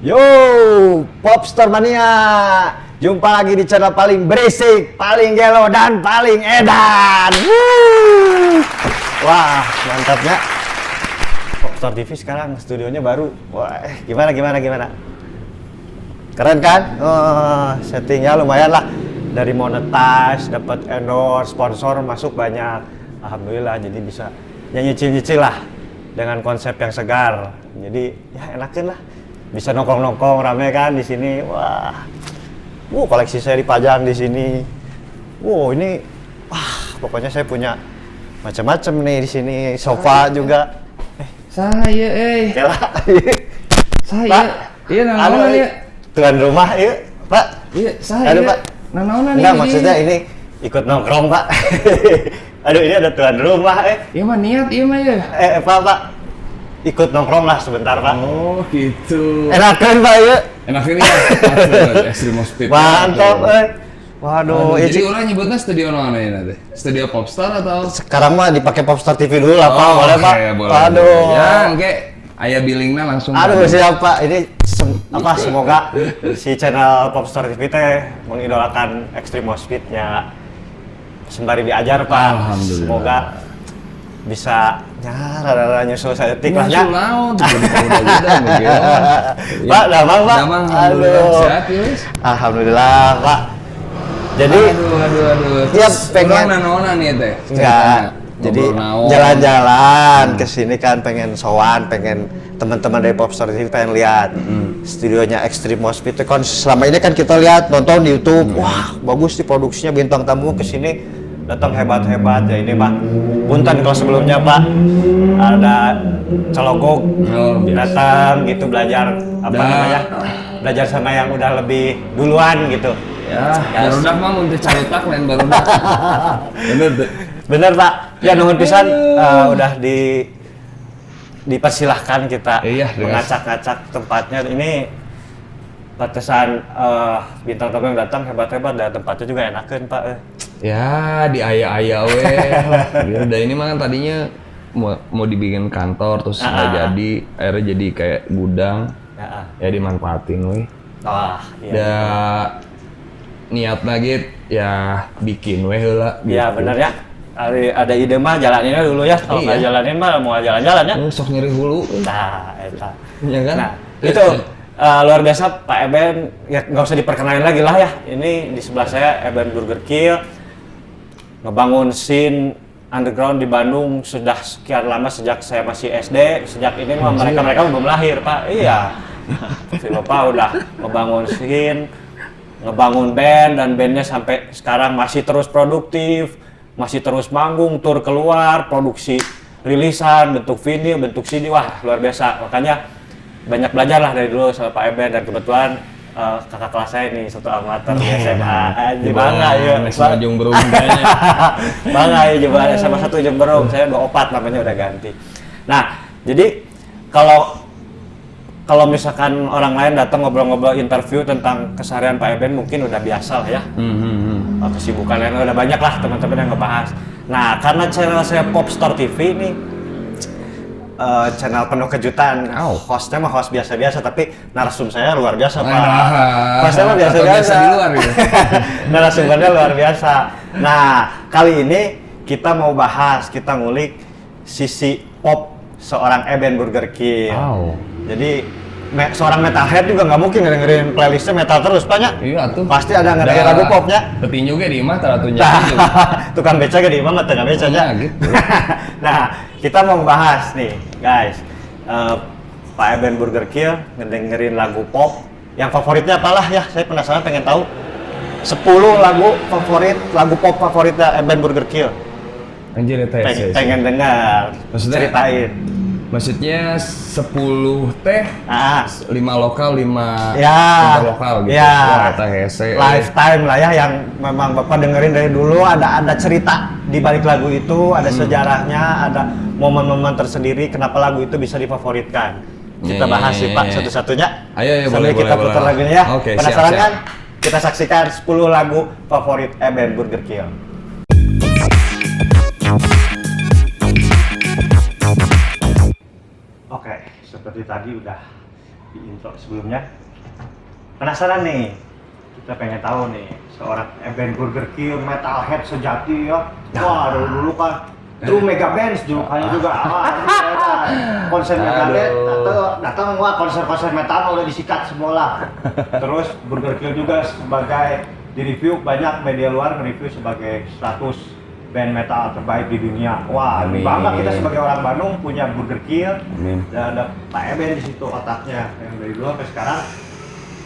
Yo, Popstar Mania. Jumpa lagi di channel paling berisik, paling gelo, dan paling edan. Woo! Wah, mantapnya. Popstar TV sekarang studionya baru. Wah, gimana? Keren kan? Oh, settingnya lumayan lah. Dari monetize, dapat endorse, sponsor masuk banyak. Alhamdulillah, jadi bisa nyicil lah dengan konsep yang segar. Jadi ya enakin lah. Bisa nongkrong rame kan di sini. Wah. Koleksi saya dipajang di sini. Ini pokoknya saya punya macam-macam nih di sini. Sofa juga. Saya Kela. Saya. Pak. Iya nanaonan ya. Tuan rumah iya, Pak. Iya, saya. Aduh, Pak. Nanaonan Enggak, maksudnya ini ikut nongkrong, Pak. Aduh, ini ada tuan rumah, Iya mah niat, iya mah ya. Pak. Ikut nongkrong lah sebentar, Pak. Oh, gitu. Enakan, Pak, ya. Enakan ya. Extreme Speed. Mantap, Waduh, jadi orang nyebutnya studio mana ini teh? Studio Popstar atau? Sekarang mah dipakai Popstar TV dulu lah, Pak. Boleh, Pak? Boleh. Aduh. Ya, oke. Aya billingnya langsung. Aduh, siap, Pak. Ini semoga si channel Popstar TV teh mengidolakan Extreme Speed-nya sembari diajar, Pak. Alhamdulillah. Semoga bisa rada-rada nyusul saya tik lah ya. Nyusul naon tuh udah Pak, damang, Pak. Damang, alhamdulillah. Aduh. Sehat, Yus. Alhamdulillah, Pak. Jadi aduh. Dia Terus pengen urang nanaonan ya teh? enggak. Jadi Ngobrol naon. jalan-jalan ke sini kan pengen sowan, pengen teman-teman dari Popstar TV pengen lihat studionya Extreme Speed. Kan selama ini kan kita lihat nonton di YouTube. Wah, bagus nih produksinya, bintang tamu ke sini datang hebat-hebat ya. Ini Pak punten kalau sebelumnya Pak ada Celokok datang gitu belajar belajar sama yang udah lebih duluan gitu ya. Barudak mah mun teu carutak lain barudak. Bener Pak ya, nuhun pisan udah dipersilahkan kita mengacak-acak tempatnya. Ini pantesan bintang tamu yang datang hebat-hebat dan tempatnya juga enakeun Pak. Ya, di aya-aya we. Udah ini mah kan tadinya mau dibikin kantor terus nggak jadi, akhirnya jadi kayak gudang. Ya dimanfaatin we. Iya. Niat lagi ya bikin we heula. Iya bener ya. Ada ide mah jalaninnya dulu ya. Kalau nggak jalanin mah mau jalan-jalan ya. Sok nyeri hulu. Nah, eta. Ya kan? Nah, itu luar biasa Pak Eben. Ya nggak usah diperkenalin lagi lah ya. Ini di sebelah saya Eben Burger Kill. Ngebangun scene underground di Bandung sudah sekian lama, sejak saya masih SD. Sejak ini mah mereka belum lahir Pak. Iya. Si Bapak udah ngebangun scene, ngebangun band, dan bandnya sampai sekarang masih terus produktif, masih terus manggung, tur keluar, produksi rilisan, bentuk video, bentuk CD. Wah luar biasa. Makanya banyak belajar lah dari dulu sama Pak Eben, dan kebetulan kakak kelas saya nih satu amater di SMA. Bangga ya. Ujung Berung kayaknya. Bangga ya coba SMA 1 Ujung Berung. Saya 24 namanya udah ganti. Nah, jadi kalau misalkan orang lain datang ngobrol-ngobrol interview tentang keseharian Pak Eben mungkin udah biasa lah ya. Kesibukan lain udah banyak lah teman-teman yang ngebahas. Nah, karena channel saya Popstar TV ini channel penuh kejutan. Hostnya mah host biasa-biasa, tapi narasum saya luar biasa Pak. Hostnya mah biasa-biasa. Di luar ya. Narasumbernya luar biasa. Nah, kali ini kita mau bahas, kita ngulik sisi pop seorang Eben Burger Kill. Jadi seorang metalhead juga nggak mungkin dengerin playlistnya metal terus Pak. Iya tuh. Pasti ada ngedengerin lagu popnya. Petinju ge di imah taratunya. Tukang beca ge di imah mah tengah becanya. Gitu. Nah, kita mau bahas nih, guys. Pak Eben Burger Kill ngedengerin lagu pop. Yang favoritnya apalah ya? Saya penasaran pengen tahu. 10 lagu pop favoritnya Eben Burger Kill. Anjir eta ya. Pengen dengar. Maksudnya ceritain. Maksudnya 10 teh, 5 lokal, 5 lokal gitu. Ya, eta hese. Lifetime lah ya, yang memang Bapak dengerin dari dulu, ada cerita di balik lagu itu, ada sejarahnya, ada momen-momen tersendiri kenapa lagu itu bisa difavoritkan. Kita bahas sih Pak satu-satunya. Ayo, sambil boleh, kita putar lagunya ya. Oke, penasaran siap. kan? Kita saksikan 10 lagu favorit Eben Burger Kill. Oke, seperti tadi udah di intro sebelumnya. Penasaran nih, kita pengen tahu nih seorang Eben Burger Kill metalhead sejati ya. Wah dulu kan True Mega Bands julukannya juga. Konser Megadeth datang wah konser metal udah disikat semua lah. Terus Burger Kill juga sebagai di review banyak media luar nge-review sebagai 100 band metal terbaik di dunia. Wah, bangga kita sebagai orang Bandung punya Burger Kill. Dan ada Pak Eben di situ otaknya yang dari dulu sampai sekarang.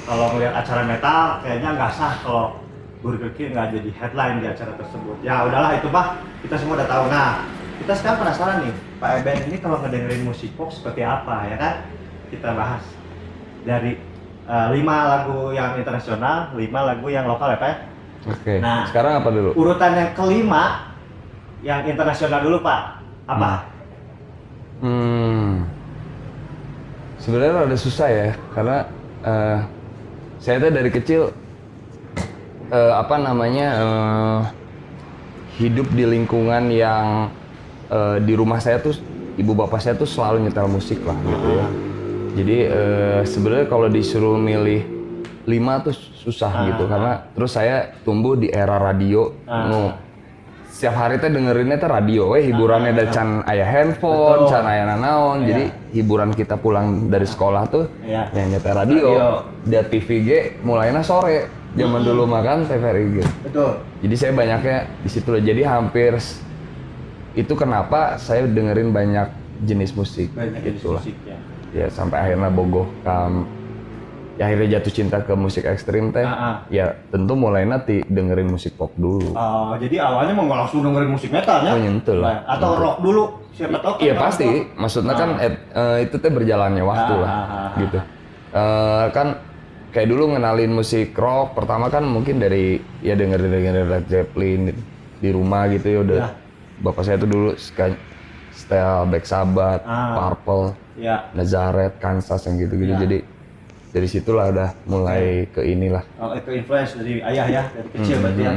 Kalau melihat acara metal kayaknya nggak sah kalau Burger Kill nggak jadi headline di acara tersebut. Ya udahlah itu Pak, kita semua udah tahu. Nah, kita sekarang penasaran nih, Pak Eben ini kalau ngedengerin musik pop seperti apa ya kan? Kita bahas dari 5 lagu yang internasional, 5 lagu yang lokal ya Pak. Oke. Nah, sekarang apa dulu? Urutan yang kelima yang internasional dulu Pak. Apa? Sebenarnya rada susah ya, karena saya tuh dari kecil hidup di lingkungan yang di rumah saya tuh ibu bapak saya tuh selalu nyetel musik lah gitu ya. Jadi sebenarnya kalau disuruh milih 5 tuh susah gitu, karena terus saya tumbuh di era radio. Setiap hari teh dengerinnya teh radio, hiburannya dari can aya handphone, can aya nanaon. Jadi hiburan kita pulang dari sekolah tuh yang nyetel radio. Dia TVG mulainya sore. Zaman dulu makan TVRI gitu. Betul. Jadi saya banyaknya di situ lah. Jadi hampir itu kenapa saya dengerin banyak jenis musik. Banyak jenis musik ya. Ya sampai akhirnya bogoh ya akhirnya jatuh cinta ke musik ekstrim teh. Ya tentu mulai nanti dengerin musik pop dulu. Jadi awalnya mau langsung dengerin musik metal ya? Oh nyentuh lah. Atau rock dulu, siapa tahu kan? Iya pasti, maksudnya kan itu teh berjalannya waktu lah, gitu. Kan kayak dulu ngenalin musik rock, pertama kan mungkin dari ya dengerin Led Zeppelin di rumah gitu ya udah. Bapak saya tuh dulu suka setel Black Sabbath, Purple, Nazareth, Kansas yang gitu-gitu. Jadi dari situlah udah mulai ke inilah. Ke influence dari ayah ya, dari kecil berarti ya.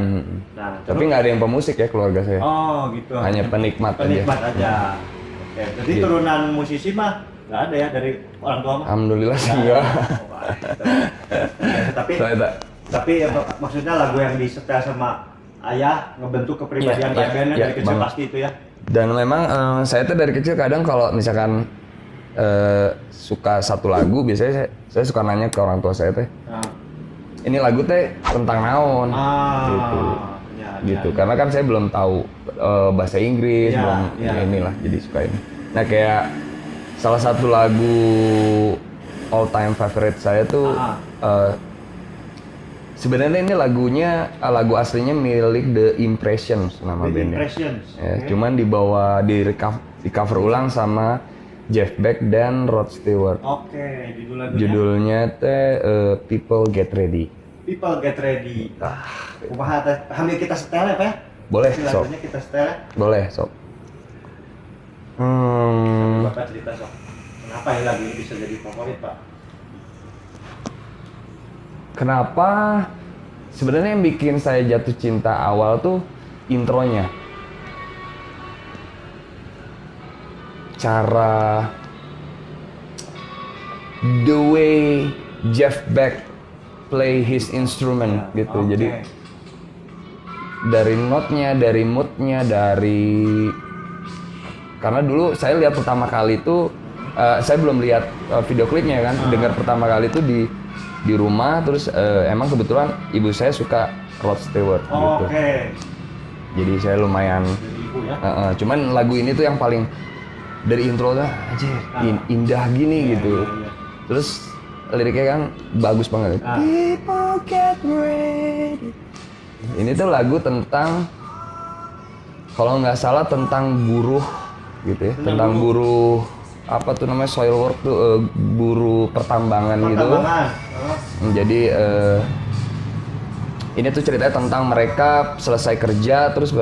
Nah, tapi nggak ada yang pemusik ya keluarga saya. Oh gitu. Hanya penikmat aja. Oke, jadi turunan musisi mah nggak ada ya dari orang tua mah? Alhamdulillah sih enggak. Tapi maksudnya lagu yang disetel sama ayah ngebentuk kepribadian Pak Ben dari kecil pasti itu ya. Dan memang saya tuh dari kecil kadang kalau misalkan suka satu lagu, biasanya saya suka nanya ke orang tua saya teh, ini lagu teh tentang naon, gitu. Karena kan saya belum tahu bahasa Inggris, belum inilah, jadi suka ini. Nah kayak salah satu lagu all time favorite saya tuh sebenarnya ini lagu aslinya milik The Impressions nama bandnya. Cuman dibawa di cover ulang sama Jeff Beck dan Rod Stewart. Oke, judulnya teh People Get Ready. People Get Ready. Kumaha teh? Hamil kita setel ya, Pak? Boleh, Sob. Lagunya kita setel ya? Boleh, Sob. Bapak cerita, Sob. Kenapa ya lagu ini bisa jadi favorit, Pak? Kenapa? Sebenarnya yang bikin saya jatuh cinta awal tuh intronya. Cara the way Jeff Beck play his instrument gitu. Jadi dari notnya, dari moodnya, karena dulu saya lihat pertama kali itu saya belum lihat video klipnya kan. Dengar pertama kali itu di rumah, terus emang kebetulan ibu saya suka Rod Stewart gitu. Jadi saya lumayan cuman lagu ini tuh yang paling dari intro tuh anjir indah gini gitu. Terus liriknya kan bagus banget. People get ready. Ini tuh lagu tentang kalau nggak salah tentang buruh gitu ya, tentang buruh apa tuh namanya soil work tuh buruh pertambangan gitu. Jadi ini tuh ceritanya tentang mereka selesai kerja terus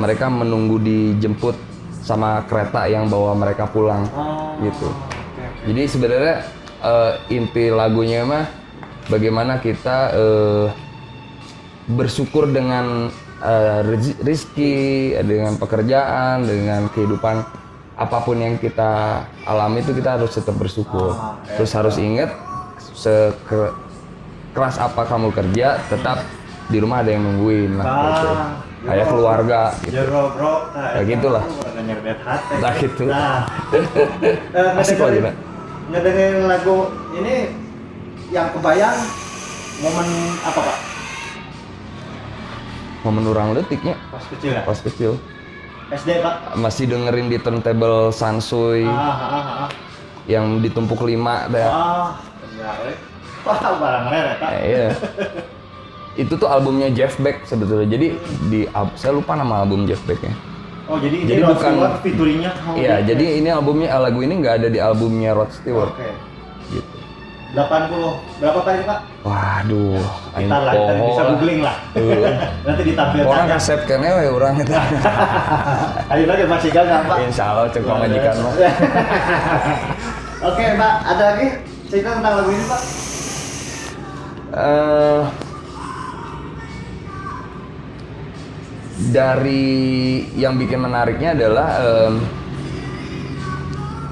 mereka menunggu dijemput sama kereta yang bawa mereka pulang gitu. Jadi sebenarnya inti lagunya mah bagaimana kita bersyukur dengan rezeki, dengan pekerjaan, dengan kehidupan apapun yang kita alami itu kita harus tetap bersyukur. Terus harus ingat keras apa kamu kerja, tetap di rumah ada yang nungguin lah. Gitu. Kayak keluarga. Gitu. Bro, kayak gitulah. Nah gitu. Asik lagi nak. Ngedengerin lagu ini yang kebayang momen apa Pak? Momen orang letiknya Pas kecil ya? pas kecil. SD Pak? Masih dengerin di turntable Sansoy yang ditumpuk 5 dah. Benar. Wah, barang rare Pak. Iya. Itu tuh albumnya Jeff Beck sebetulnya. Jadi saya lupa nama album Jeff Beck-nya. Oh, jadi Jadi ini Rod bukan- Stewart fiturnya. Iya, jadi ini lagu ini nggak ada di albumnya Rod Stewart. Oke. Gitu. 80 berapa Pak ini Pak? Waduh, aing Kita lah, kita bisa poho. googling lah. Nanti ditampilkan. Orang ya. kasep kene we urang eta. Ayo lagi masih gagal Pak. Insya Allah cek majikan mah. Oke Pak, ada lagi cerita tentang lagu ini Pak? Dari yang bikin menariknya adalah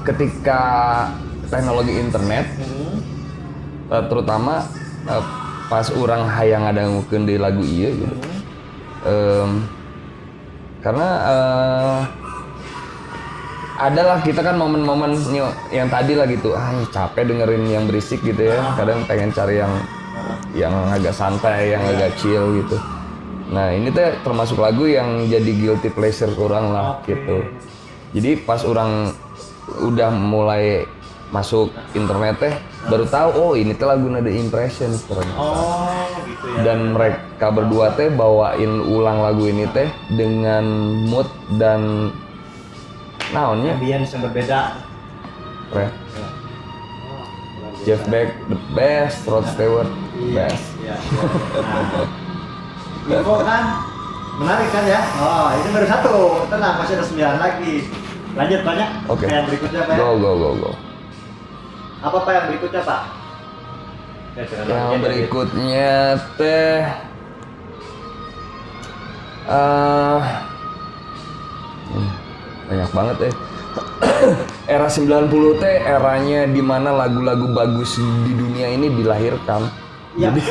ketika teknologi internet terutama pas orang hayang ada ngukeun di lagu ieu gitu. Karena adalah kita kan momen-momen yang tadi lah gitu, capek dengerin yang berisik gitu ya. Kadang pengen cari yang agak santai, yang agak chill gitu. Nah ini teh termasuk lagu yang jadi guilty pleasure kurang lah gitu. Jadi pas orang udah mulai masuk internet teh baru tahu oh ini teh lagu The Impressions ternyata. Oh, gitu ya. Dan mereka berdua teh bawain ulang lagu ini teh dengan mood dan naonnya Ambience yang berbeda. keren. Jeff Beck the best, Rod Stewart best. Iya. Info kan menarik kan ya? Oh, ini baru 1. Tenang, masih ada 9 lagi. Lanjut banyak. Oke. Yang berikutnya Pak. ya? Go. Apa Pak yang berikutnya Pak? Yang berikutnya teh banyak banget era 90 teh eranya dimana lagu-lagu bagus di dunia ini dilahirkan. Ya. Jadi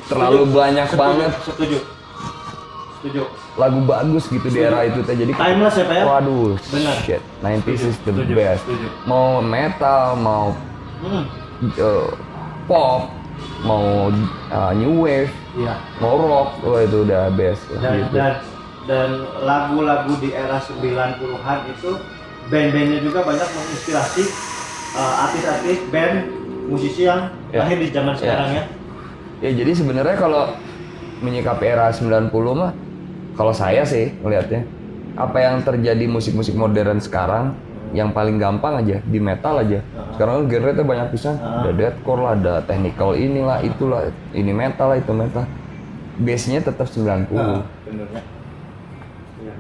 terlalu banyak Setuju, banget Setuju. lagu bagus gitu di era itu teh. Jadi Timeless ya Pak ya? waduh, Benar. shit, 90s is the Setuju, best. setuju. Mau metal, mau pop, mau new wave, Iya. mau rock, wah itu udah best Dan, gitu. dan lagu-lagu di era 90-an itu band-bandnya juga banyak menginspirasi artis-artis band musisi yang Ya. lahir di zaman sekarang ya. Ya jadi sebenarnya kalau menyikapi era 90 mah kalau saya sih melihatnya apa yang terjadi musik-musik modern sekarang yang paling gampang aja di metal aja. Sekarang kan genre-nya banyak pisan. Ada deathcore lah, ada technical inilah, itulah, ini metal lah, itu metal. Base-nya tetap 90. Benernya.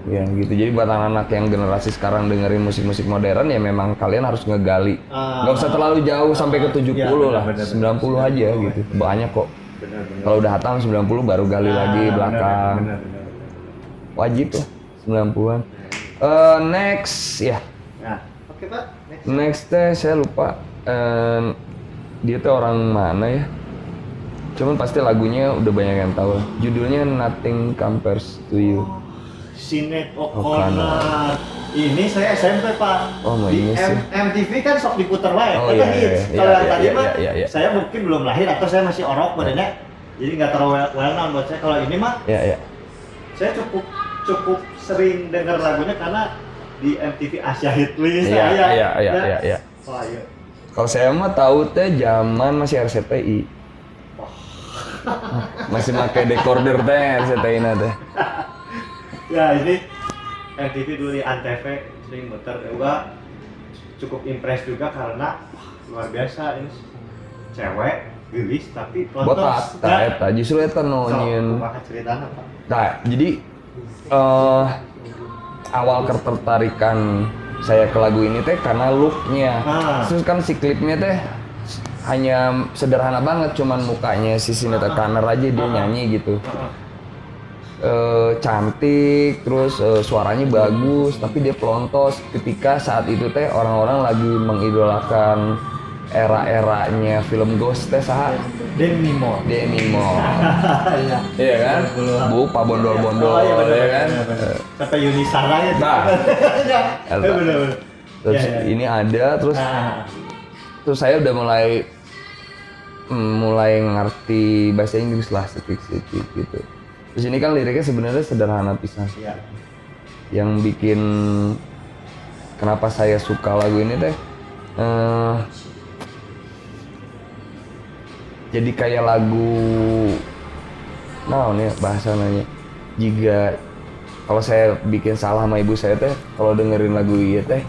Ya gitu. Jadi buat anak-anak yang generasi sekarang dengerin musik-musik modern ya memang kalian harus ngegali. Nggak usah terlalu jauh sampai ke 70 lah. 90 aja gitu. Banyak kok. Kalau udah hatam 90 baru gali lagi belakang. Wajib lah 90-an. Next ya. Nah, oke Pak. Next. Next teh saya lupa. Dia tuh orang mana ya? Cuman pasti lagunya udah banyak yang tahu. Judulnya Nothing Compares to You. Sinet O'Connor. Ini saya SMP Pak. Oh, di iya sih. MTV kan sok diputer wae. Oh, Itu iya, hits. iya, Kalau iya, yang tadi iya, mah iya. saya mungkin belum lahir atau saya masih orok badannya. Jadi nggak terlalu well known buat saya. Kalau ini mah Ya. saya cukup sering dengar lagunya karena di MTV Asia Hit List Iya, ya. iya. Wah, iya. Kalau saya mah tahu teh zaman masih RCTI. Masih pakai decoder teh RCTI na teh. Ya ini MTV dulu di Antv sering muter juga, cukup impress juga karena luar biasa ini cewek gelis tapi Botak, tah eta justru eta nu nyieun. ceritanya Pak. Nah, jadi awal ketertarikan saya ke lagu ini teh karena looknya. Terus kan si klipnya teh hanya sederhana banget, cuman mukanya si Sinead O'Connor aja dia nyanyi gitu. cantik, terus suaranya bagus, tapi dia pelontos ketika saat itu teh orang-orang lagi mengidolakan era-eranya film Ghost teh saha? Demi Moore. Demi Moore. Iya. Iya kan? Bu, Pak Bondol-Bondol, Oh, iya, bener, ya kan? bener. Sampai Yuni Sara ya. Nah. Iya, bener. Terus Iya, iya. ini ada, terus saya udah mulai ngerti bahasa Inggris lah sedikit gitu. Terus ini kan liriknya sebenarnya sederhana pisan. Iya. Yang bikin kenapa saya suka lagu ini teh jadi kayak lagu nih bahasanya jika kalau saya bikin salah sama ibu saya teh kalau dengerin lagu iya teh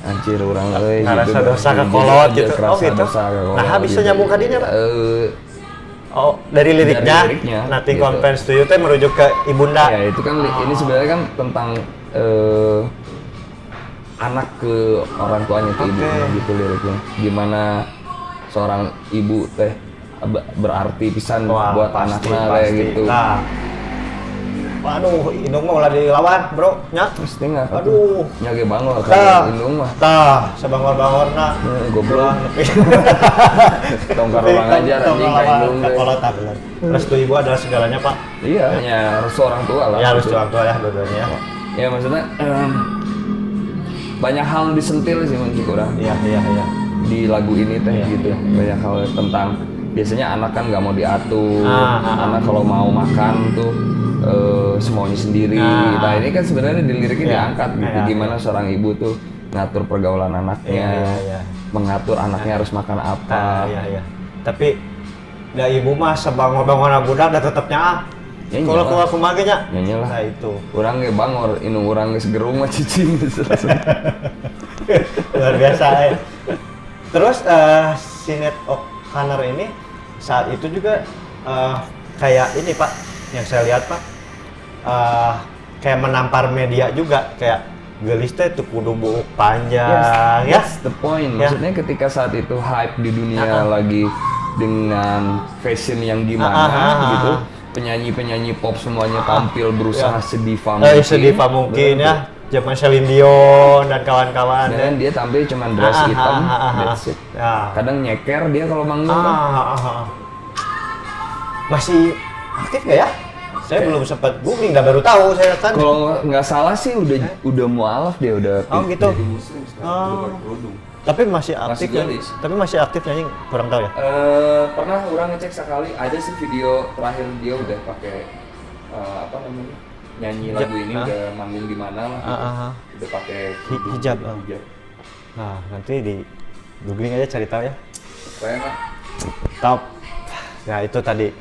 anjir orang ngerasa dosa ke kolot gitu. Oh gitu. Nah, bisa nyambung ke dinya, Pak? Dari liriknya, Nothing gitu. Compares to You teh merujuk ke ibunda. Ya itu kan ini sebenarnya kan tentang anak ke orang tuanya ke ibunya gitu liriknya. Gimana seorang ibu teh berarti pisan buat anaknya kayak gitu. Nah. Waduh, indung mah ulah dilawan, Bro. Nya. Mesti enggak. Aduh. Nyage bangor Tah. kan indung mah. Tah, sabangor-bangorna. Goblok. Tongkar orang aja anjing ka indung teh. Kalau tak benar. Restu ibu adalah segalanya, Pak. Iya, ya restu orang tua lah. Ya, restu gitu. orang tua ya dua-duanya. Ya maksudnya banyak hal disentil sih menurut orang. Iya. Di lagu ini teh gitu banyak hal tentang biasanya anak kan nggak mau diatur, anak kalau mau makan tuh semuanya sendiri. Nah ini kan sebenarnya di liriknya diangkat gitu gimana seorang ibu tuh ngatur pergaulan anaknya, mengatur anaknya harus makan apa. Iya. Tapi da ibu mah sabangor-bangor budak da tetep nyaah. Ya, kalau keluar kumage nya. Nyanyi lah. Nah itu. Urang ge bangor, indung urang geus gerung mah cicing. Luar biasa ya. Terus Sinéad O'Connor ini saat itu juga kayak ini Pak, yang saya lihat Pak, kayak menampar media juga, kayak gelis teh tuh kudu buuk panjang, ya. That's the point. Maksudnya ketika saat itu hype di dunia lagi dengan fashion yang gimana gitu, penyanyi-penyanyi pop semuanya tampil berusaha sediva mungkin. Sediva mungkin ya. Zaman Celine Dion dan kawan-kawan. Dan dia tampil cuma dress hitam, that's it. Ya. Kadang nyeker dia kalau manggung. Masih aktif nggak ya? Saya belum sempat googling, dan baru tahu saya kan. Kalau nggak salah sih udah mualaf dia udah. Oh gitu. Jadi muslim sekarang, udah pakai kerudung. Tapi masih aktif Masih ya? gadis. Tapi masih aktif nyanyi, kurang tahu ya? Pernah orang ngecek sekali, ada sih video terakhir dia udah pakai apa namanya nyanyi lagu ini udah manggung di mana lah gitu. Udah pakai hijab. Nah nanti di googling aja cari tahu ya. Keren lah. Top. Nah itu tadi.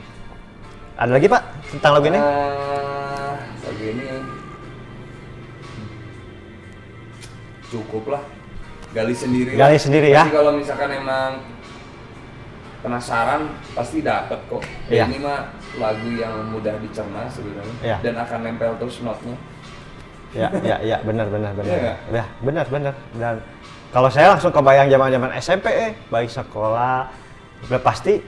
Ada lagi Pak tentang lagu ini? Lagu ini cukup lah. Gali sendiri. Gali sendiri ya. Pasti kalau misalkan emang penasaran pasti dapat kok. Iya. Ini mah lagu yang mudah dicerna sebenarnya dan akan nempel terus notnya. Ya, benar. Iya, Ya, benar. Dan kalau saya langsung kebayang zaman SMP baik sekolah, udah pasti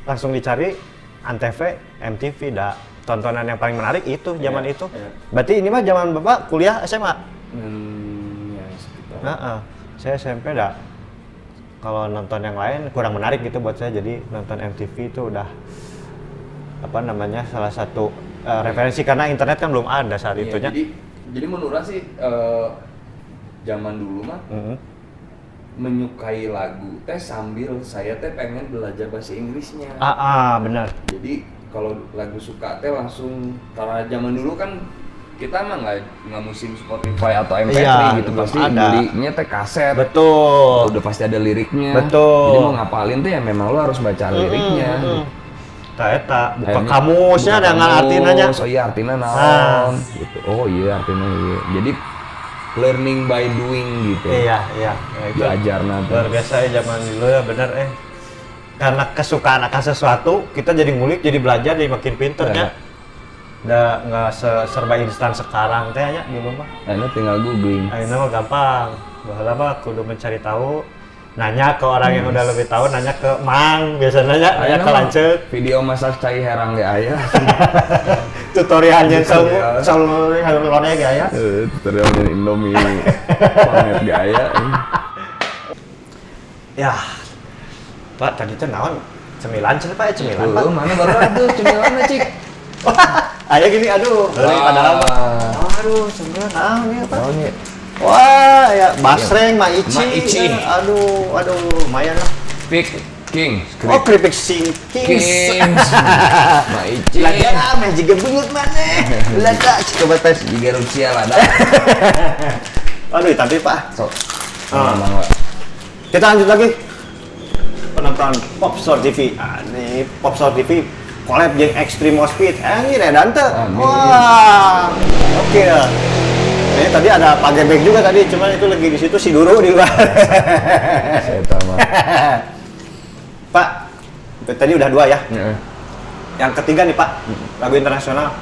langsung dicari Antv, MTV, tontonan yang paling menarik itu zaman itu. Iya. Berarti ini mah zaman Bapak kuliah SMA? Ya sekitar. Saya SMP kalau nonton yang lain kurang menarik gitu buat saya, jadi nonton MTV itu udah salah satu referensi karena internet kan belum ada saat itunya. Jadi menurut sih zaman dulu mah menyukai lagu teh sambil saya teh pengen belajar bahasa Inggrisnya. Benar. Jadi kalau lagu suka teh langsung karena zaman dulu kan kita mah nggak musim Spotify atau MP3 gitu, pasti belinya teh kaset. Betul. Udah pasti ada liriknya. Betul. Jadi mau ngapalin tuh ya memang lo harus baca liriknya. Eta buka kamusnya dengan artinya. Oh iya artinya naon gitu. Oh iya artinya iya. Jadi learning by doing gitu. Iya. Belajar nanti. Luar biasa ya zaman dulu ya, bener Karena kesukaan akan sesuatu, kita jadi ngulik, jadi belajar, jadi makin pinternya. Udah nggak serba instan sekarang teh ya dulu mah. Ini tinggal googling. Akhirnya mah gampang. Baheula mah kudu mencari tahu, nanya ke orang yang udah lebih tahu, nanya ke Mang, biasanya nanya ke lanceuk. Video masak cai herang ge aya. Tutorialnya Tutorial. selalu gaya. Tutorialnya Indomie planet gaya. Ya, Pak tadi tuh naon cemilan sih Pak ya cemilan Pak. Mana baru tuh cemilan cik. Ayo gini aduh, dari padahal Pak. Aduh, cemilan naon ya Pak. Naon ya? Wah, ya basreng, maici. Maici. Aduh, lumayan lah. King. Oh, keripik singking. Maici. Lagi mah juga bungut mana? Lada coba tes. Juga Rusia lada. Aduh, tapi Pak. Sok. Ah. Pak. Kita lanjut lagi. Penonton Popstar TV. Ini Popstar TV collab jeung Extreme Speed. Ini Redan teh. Amin. Wah. Oke. Ini tadi ada Pak Gebek juga tadi, cuman itu lagi di situ si Duru di luar. Saya tahu. Pak, tadi udah 2 ya. Heeh. Yang ketiga nih Pak, lagu internasional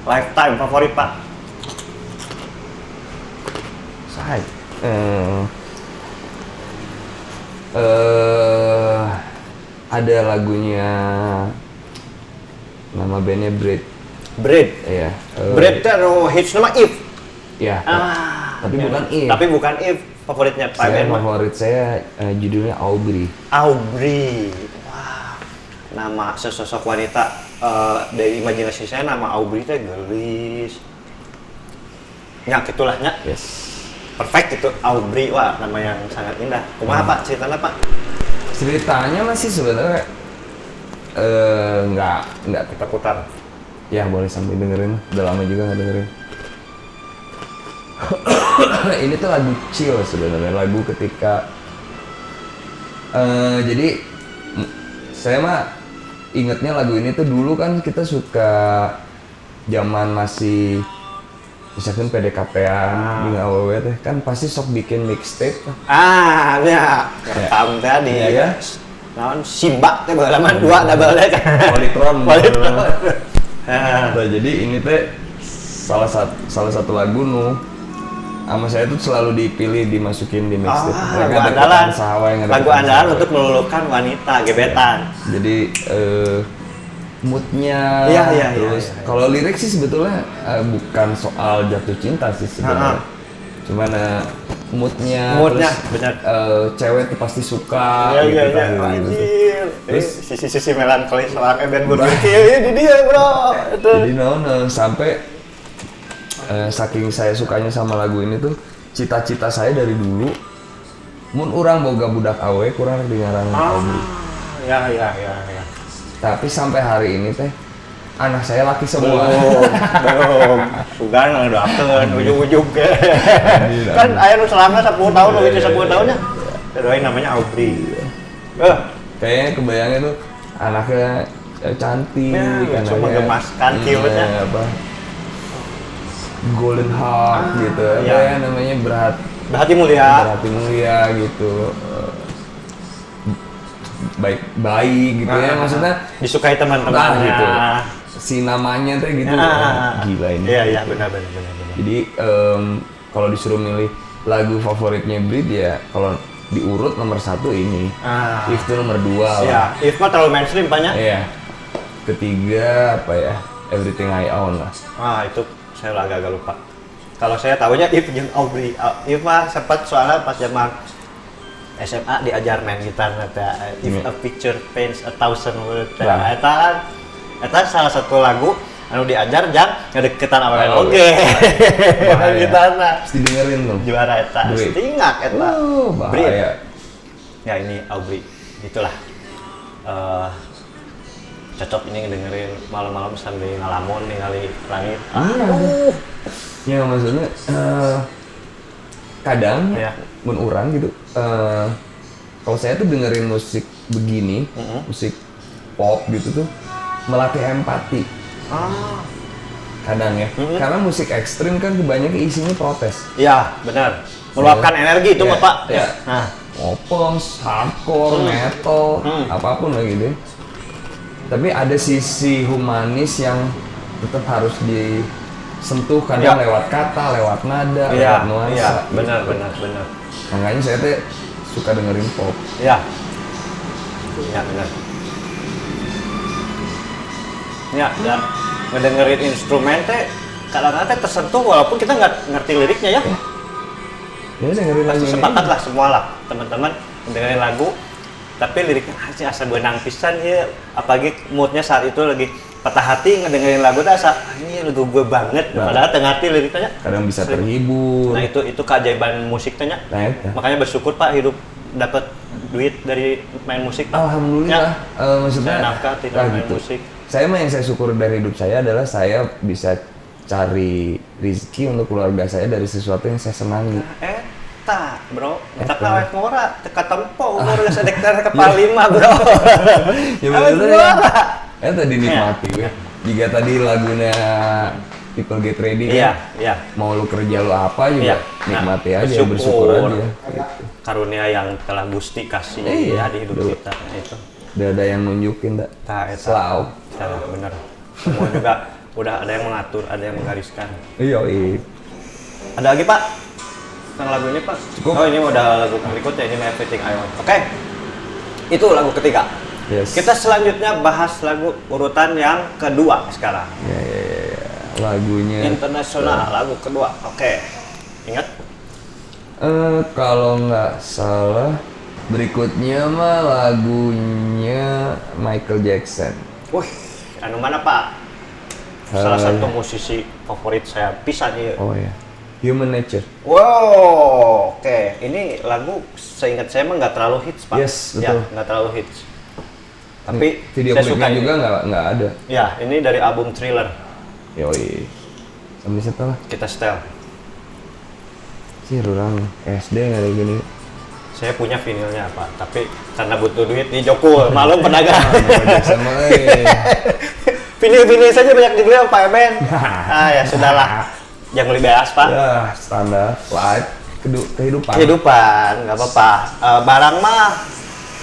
lifetime favorit Pak. Say. Ada lagunya nama bandnya Bread. Bread. Iya. Bread itu hits nama If. Ya. Tapi ya. bukan If. Tapi bukan If favoritnya Pak Saya Ben. favorit saya judulnya Aubrey. Aubrey. Wah. Nama sesosok wanita dari imajinasi saya nama Aubrey itu gelis. Ya gitulah nya. Yes. Perfect itu Aubrey. Wah, nama yang sangat indah. Kumaha Pak ceritanya Pak? Ceritanya masih sebenarnya nggak Putar-putar. ya boleh sambil dengerin. Udah lama juga nggak dengerin. Ini tuh lagu chill sebenarnya, lagu ketika jadi saya mah ingetnya lagu ini tuh dulu kan kita suka zaman masih misalkan PDKT-an di aww teh kan pasti sok bikin mixtape. Ya. Rekam tadi Iya, ya. kan? Naon Simba teh halaman 2 double deck. Polytron. Polytron. Nah, jadi ini teh salah satu lagu sama saya tuh selalu dipilih dimasukin di mixtape. Lagu andalan. Lagu andalan sahawa. untuk meluluhkan wanita gebetan. Jadi moodnya, Iya, terus iya. kalau lirik sih sebetulnya bukan soal jatuh cinta sih sebenarnya. Cuman moodnya, Moodnya, terus, benar. Cewek tuh pasti suka Iya, gitu iya, kan, iya. gitu. Anjir. Terus? Sisi melankolis seorang Eben Burgerki ini dia, Bro. Itu. Jadi sampai saking saya sukanya sama lagu ini tuh cita-cita saya dari dulu mun urang boga budak awe kurang dengaran Aubrey. Ya. Tapi sampai hari ini teh anak saya laki semua. Belum. Sugan ngedoakeun ujug-ujug. Kan aya nu selama 10 tahun lo itu 10 tahunnya. Doain namanya Aubrey. Kayaknya kebayangnya tuh anaknya cantik, Ya, langsung menggemaskan kieunya. apa golden heart gitu, iya. apa ya namanya Berhati mulia. berhati mulia gitu, baik gitu ya maksudnya Disukai teman-temannya. gitu. Si namanya teh gitu, gila ini. Iya, benar. Jadi kalau disuruh milih lagu favoritnya Breed ya kalau diurut nomor 1 ini, If itu nomor 2 lah. Iya, If mah terlalu mainstream banyak. Iya. Ketiga apa ya? Everything I Own lah. Itu saya agak lupa. Kalau saya tahunya If jeung Aubrey. If mah sempat soalnya pas zaman SMA diajar main gitar eta. If a picture paints 1,000 words. Nah. Eta salah satu lagu anu diajar jang ngadeukeutan awewe Oh, oge. bahaya. Gitarna. Pasti dengerin loh. Juara eta. Breed. Stingak eta. Breed. Bahaya. Ya ini Aubrey. Itulah. Cocok ini dengerin malam-malam sambil ngalamun ningali langit. Ya maksudnya kadang Ya. mun urang gitu kalau saya tuh dengerin musik begini, musik pop gitu tuh melatih empati. Kadang ya. Karena musik ekstrim kan kebanyakan isinya protes. Iya, benar. Meluapkan energi itu, Iya, Bapak. iya. Nah, Openg, hardcore, metal, apapun lagi deh. Tapi ada sisi humanis yang tetap harus disentuh kadang Iya. lewat kata, lewat nada, iya, lewat nuansa. iya, gitu. benar. Makanya saya tuh suka dengerin pop. Iya. Iya, benar. Ya, dan ngedengerin instrumen teh kadang-kadang teh tersentuh walaupun kita nggak ngerti liriknya ya. Ya dengerin lagu Pasti ini. sepakat lah semua lah teman-teman dengerin lagu tapi liriknya aja asa benang pisan ya, apalagi moodnya saat itu lagi patah hati ngedengerin lagu dah asa ini lagu gue banget padahal tengah hati liriknya Kadang bisa terhibur. nah itu keajaiban musiknya. Nah, itu. Makanya bersyukur Pak hidup dapat duit dari main musik Pak. Alhamdulillah. Maksudnya Saya nafkah tidak main musik. Saya mah yang saya syukur dari hidup saya adalah saya bisa cari rezeki untuk keluarga saya dari sesuatu yang saya senangi. Eta bro, tak awet ngora, teka tempo umur geus sedek kepala 5 bro. Ya Awet bener ngora. ya. Tadi nikmati ya. Jika tadi lagunya People Get Ready Iya, kan, iya. mau lu kerja lu apa juga Iya. nikmati Nah, aja, bersyukur aja. Gitu. Karunia yang telah Gusti kasih Iya, ya di hidup betul. kita itu. Udah ada yang nunjukin dak. Tah eta. Selalu. Salah bener. Semua juga udah ada yang mengatur, ada yang menggariskan. Iya. Ada lagi Pak? Tentang lagu ini Pak? Cukup. Oh ini udah lagu berikutnya, ini Everything I Want. Oke. Itu lagu ketiga. Yes. Kita selanjutnya bahas lagu urutan yang kedua sekarang. Ya. Lagunya. Internasional, lagu kedua. Oke. Ingat? Kalau nggak salah berikutnya mah lagunya Michael Jackson. Wih, anu mana Pak? Salah satu musisi favorit saya pisan ieu. Oh ya. Human Nature. Wow, oke. Ini lagu seingat saya mah nggak terlalu hits Pak. Yes, Ya, betul. nggak terlalu hits. Tapi Video saya suka klipnya ini. juga nggak ada. Ya, ini dari album Thriller. Yoi. Sampai setelah Kita setel. sih orang SD nggak ada gini. Saya punya vinilnya Pak, tapi karena butuh duit di Jokul, malu pedagang. Michael Jackson mah. Vinil-vinil saja banyak dibeli sama Pak Eben. Ya sudahlah. Yang lebih bebas Pak. Ya standar live kehidupan. Kehidupan, nggak apa-apa. Barang mah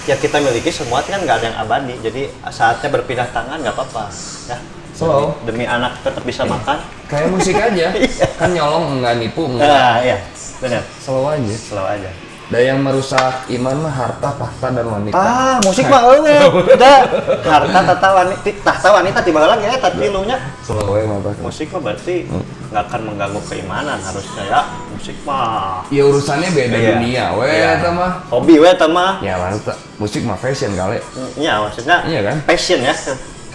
yang kita miliki semua kan nggak ada yang abadi, jadi saatnya berpindah tangan nggak apa-apa. Ya. Slow. Demi anak tetap bisa makan. Kayak musik aja. Kan nyolong nggak nipu nggak. Nah, iya, benar. Slow aja. Slow aja. Dan yang merusak iman mah harta, tahta dan wanita. Musik mah eueuh. Udah harta tahta wanita tiba lagi ya tadi lunya. Slow aja mah Pak. Musik mah berarti nggak akan mengganggu keimanan harusnya ya. Musik mah. Ya urusannya beda Iya. dunia, weh Iya. eta mah. Hobi we eta mah. Ya mantap. Musik mah fashion kali. Iya, maksudnya Iya kan? passion ya,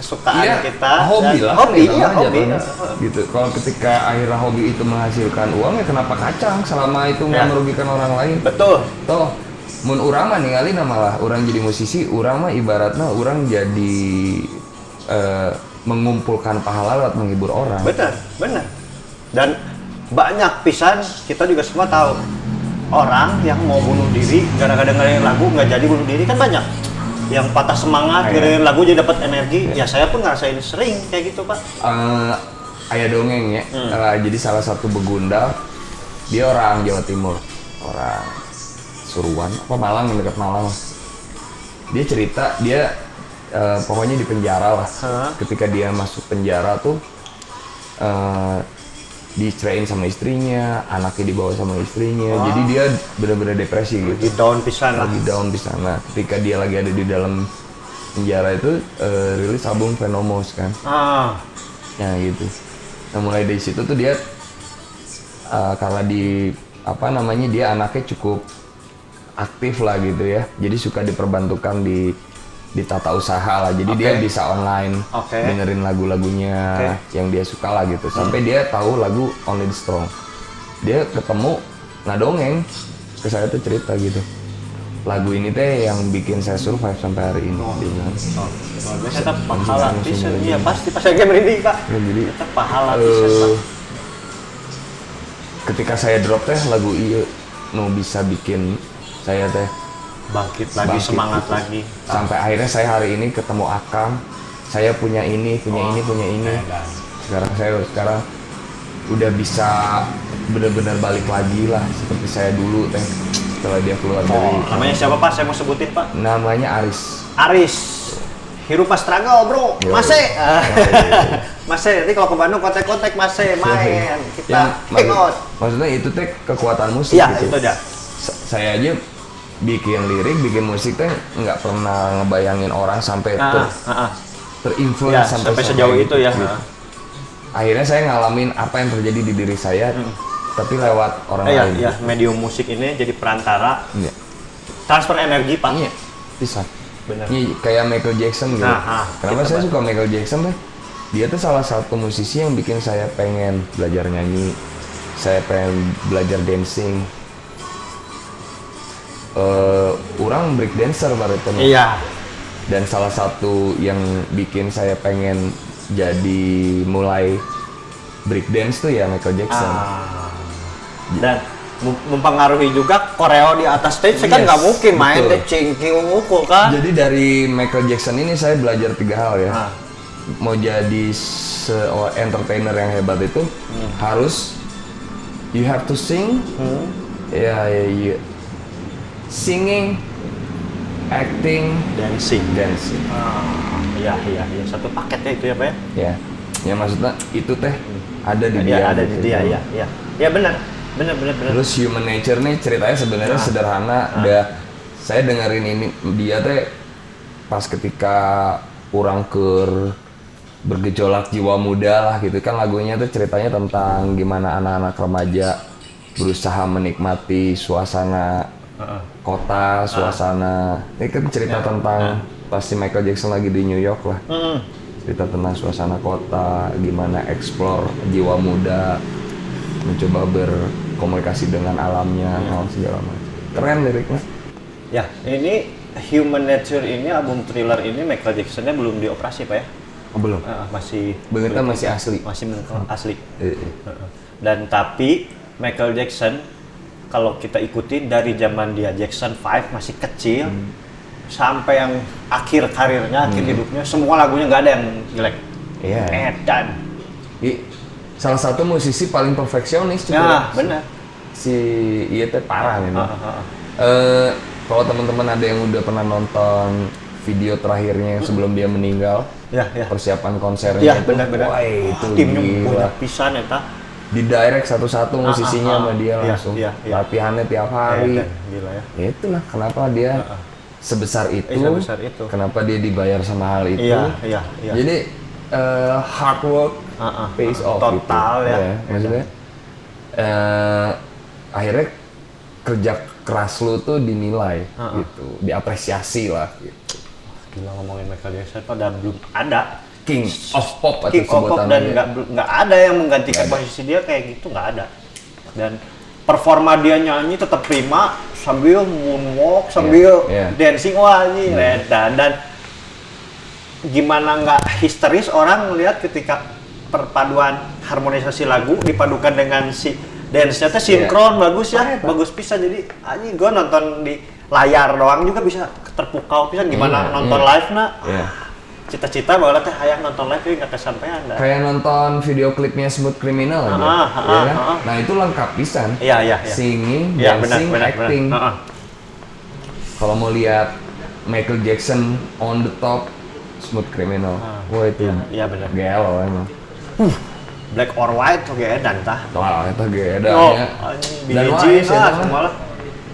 kesukaan Iya, kita. hobi dan lah. Hobi, itu ya, mah hobi. jatuhnya. Gitu. Kalau ketika akhirnya hobi itu menghasilkan uang ya kenapa kacang selama itu nggak Ya. merugikan orang lain. Betul. Toh, mun urang mah ningali malah orang jadi musisi, urang mah ibaratnya orang jadi mengumpulkan pahala lewat menghibur orang. Benar, benar. Dan banyak pisan kita juga semua tahu orang yang mau bunuh diri gara-gara dengerin lagu nggak jadi bunuh diri kan banyak. Yang patah semangat Iya. dengerin lagu jadi dapat energi. Ya saya pun ngerasain sering kayak gitu Pak. Aya dongeng ya. Jadi salah satu begundal dia orang Jawa Timur, orang Suruhan, apa Malang, dekat Malang. Dia cerita dia pokoknya di penjara lah. Ketika dia masuk penjara tuh diceraiin sama istrinya, anaknya dibawa sama istrinya. Jadi dia benar-benar depresi gitu. Di down pisan lah. Lagi down di sana. Ketika dia lagi ada di dalam penjara itu rilis album Venomous kan. Ya gitu. Nah mulai dari situ tuh dia karena dia anaknya cukup aktif lah gitu ya. Jadi suka diperbantukan di tata usaha lah. Jadi dia bisa online dengerin lagu-lagunya yang dia suka lah gitu. Sampai dia tahu lagu Only the Strong. Dia ketemu ngadongeng ke saya tuh cerita gitu. Lagu ini teh yang bikin saya survive sampai hari ini. Dia bilang. Kita pahala pisan. Iya pasti pas lagi merinding Pak. Ya, jadi Kita pahala pisan Pak. ketika saya drop teh lagu iya bisa bikin saya teh Bangkit lagi, bangkit semangat gitu. lagi. Sampai akhirnya saya hari ini ketemu Akang, saya punya ini. Sekarang udah bisa benar-benar balik lagi lah seperti saya dulu teh setelah dia keluar dari. Namanya siapa Pak? Saya mau sebutin Pak. Namanya Aris. Aris. Hirup pas struggle bro. Yo. Masih. Masih. Nanti kalau ke Bandung kontak-kontak masih main. Kita hangout. Maksudnya itu teh kekuatan musik Iya gitu. itu aja. Saya aja bikin lirik, bikin musik teh nggak pernah ngebayangin orang sampai terinfluence Ya, sampai sejauh itu ya. gitu. akhirnya saya ngalamin apa yang terjadi di diri saya, tapi lewat orang Iya, lain. iya, medium musik ini jadi perantara Iya. transfer energi, Pak. Iya, bisa. Benar. Ini kayak Michael Jackson gitu. Kenapa gitu, saya Pak. suka Michael Jackson tuh? Dia tuh salah satu musisi yang bikin saya pengen belajar nyanyi, saya pengen belajar dancing. Orang break dancer baru itu. Iya. Dan salah satu yang bikin saya pengen jadi mulai break dance tuh ya Michael Jackson. Dan mempengaruhi juga koreo di atas stage, kan Yes, nggak mungkin main betul. teh cingking ngukul kan. Jadi dari Michael Jackson ini saya belajar 3 hal ya. Mau jadi entertainer yang hebat itu harus you have to sing. Ya, singing, acting, Dancing. dancing. Iya, iya, iya. Satu paketnya itu ya, Pak ya? Ya maksudnya itu teh ada di Iya, dia. ada di gitu. dia, iya, iya. Ya benar. Benar. Terus human nature nih ceritanya sebenarnya sederhana. Saya dengerin ini dia teh pas ketika orang bergejolak jiwa muda lah gitu kan, lagunya tuh ceritanya tentang gimana anak-anak remaja berusaha menikmati suasana kota, suasana. Ini kan cerita tentang pasti Michael Jackson lagi di New York lah. Cerita tentang suasana kota, gimana explore jiwa muda, mencoba berkomunikasi dengan alamnya, hal segala macam. Keren liriknya. Ya, ini Human Nature ini, album Thriller ini Michael Jackson-nya belum dioperasi, Pak ya? Oh, belum. Masih Bentuknya masih asli. Masih asli. Eh. Dan tapi Michael Jackson kalau kita ikuti dari zaman dia Jackson 5 masih kecil sampai yang akhir karirnya, akhir hidupnya, semua lagunya nggak ada yang jelek. Iya. Edan. Salah satu musisi paling perfeksionis juga. Nah, benar. Si iya teh parah ini. Heeh. Kalau teman-teman ada yang udah pernah nonton video terakhirnya yang sebelum dia meninggal, Ya, ya. persiapan konsernya Ya, itu, benar-benar. wah itu Timnya gila. punya pisan eta. Di direct satu-satu musisinya sama dia Iya, langsung. iya, iya. Latihannya tiap hari. Gila ya. Ya itulah kenapa dia sebesar itu, sebesar itu. kenapa dia dibayar sama hal itu. Iya, iya, iya. Jadi hard work pays off total gitu. ya. Maksudnya akhirnya kerja keras lu tuh dinilai gitu, diapresiasi lah gitu. Gila ngomongin Michael Jackson padahal belum ada King of Pop atau King of Pop dan sebutannya. nggak ada yang menggantikan posisi dia kayak gitu, nggak ada. Dan performa dia nyanyi tetap prima sambil moonwalk, sambil Iya. dancing, wah ini dan gimana nggak histeris orang melihat ketika perpaduan harmonisasi lagu dipadukan dengan si dance-nya tuh sinkron, bagus ya, bagus pisan. Jadi anjing gue nonton di layar doang juga bisa terpukau pisan, gimana nonton live na. Cita-cita bahwa teh hayang nonton live tapi nggak kesampaian dah. Kayak nonton video klipnya Smooth Criminal aja, ya kan? Nah itu lengkap pisan. Iya, iya, iya. Singing, Iya, dancing, acting. benar. Kalau mau lihat Michael Jackson on the top, Smooth Criminal, wah itu Iya benar. gelo emang. Black or White oke dan tah. Wah itu gede Oh, ya. anjing Dan Billie wah, Jean sih, lah teman. semua lah.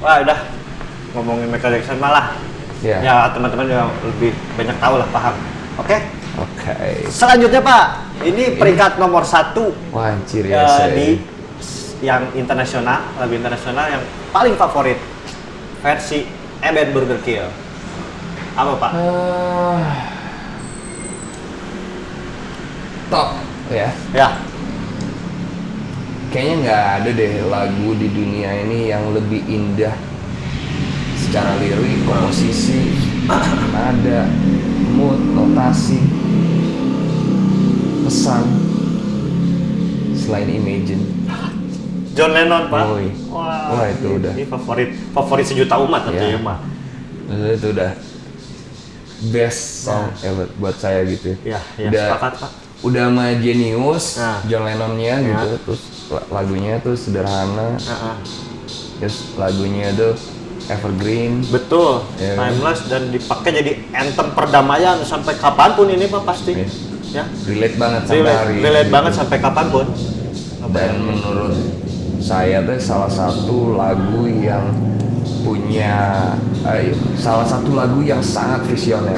Wah udah ngomongin Michael Jackson malah. Ya. Ya teman-teman juga lebih banyak tahu lah, paham. Oke. Oke. Selanjutnya Pak, ini peringkat nomor 1 Wah anjir ya di yang internasional, lagu internasional yang paling favorit versi Eben Burger Kill. Apa Pak? Top ya. Ya. Kayaknya nggak ada deh lagu di dunia ini yang lebih indah secara lirik, komposisi, nada, mood, notasi, pesan selain Imagine. John Lennon Pak. Woi. Wah, itu udah. Ini favorit sejuta umat tentunya mah. Itu udah best song ever buat saya gitu. Ya, Udah, sepakat Pak. udah sama Genius, Nah. John Lennonnya gitu, terus lagunya tuh sederhana, terus lagunya tuh evergreen. Betul, Ya, timeless dan dipakai jadi anthem perdamaian sampai kapanpun ini Pak pasti. Ya. Relate banget sampai hari Relate ini. banget sampai kapanpun. Dan menurut saya tuh salah satu lagu yang punya salah satu lagu yang sangat visioner.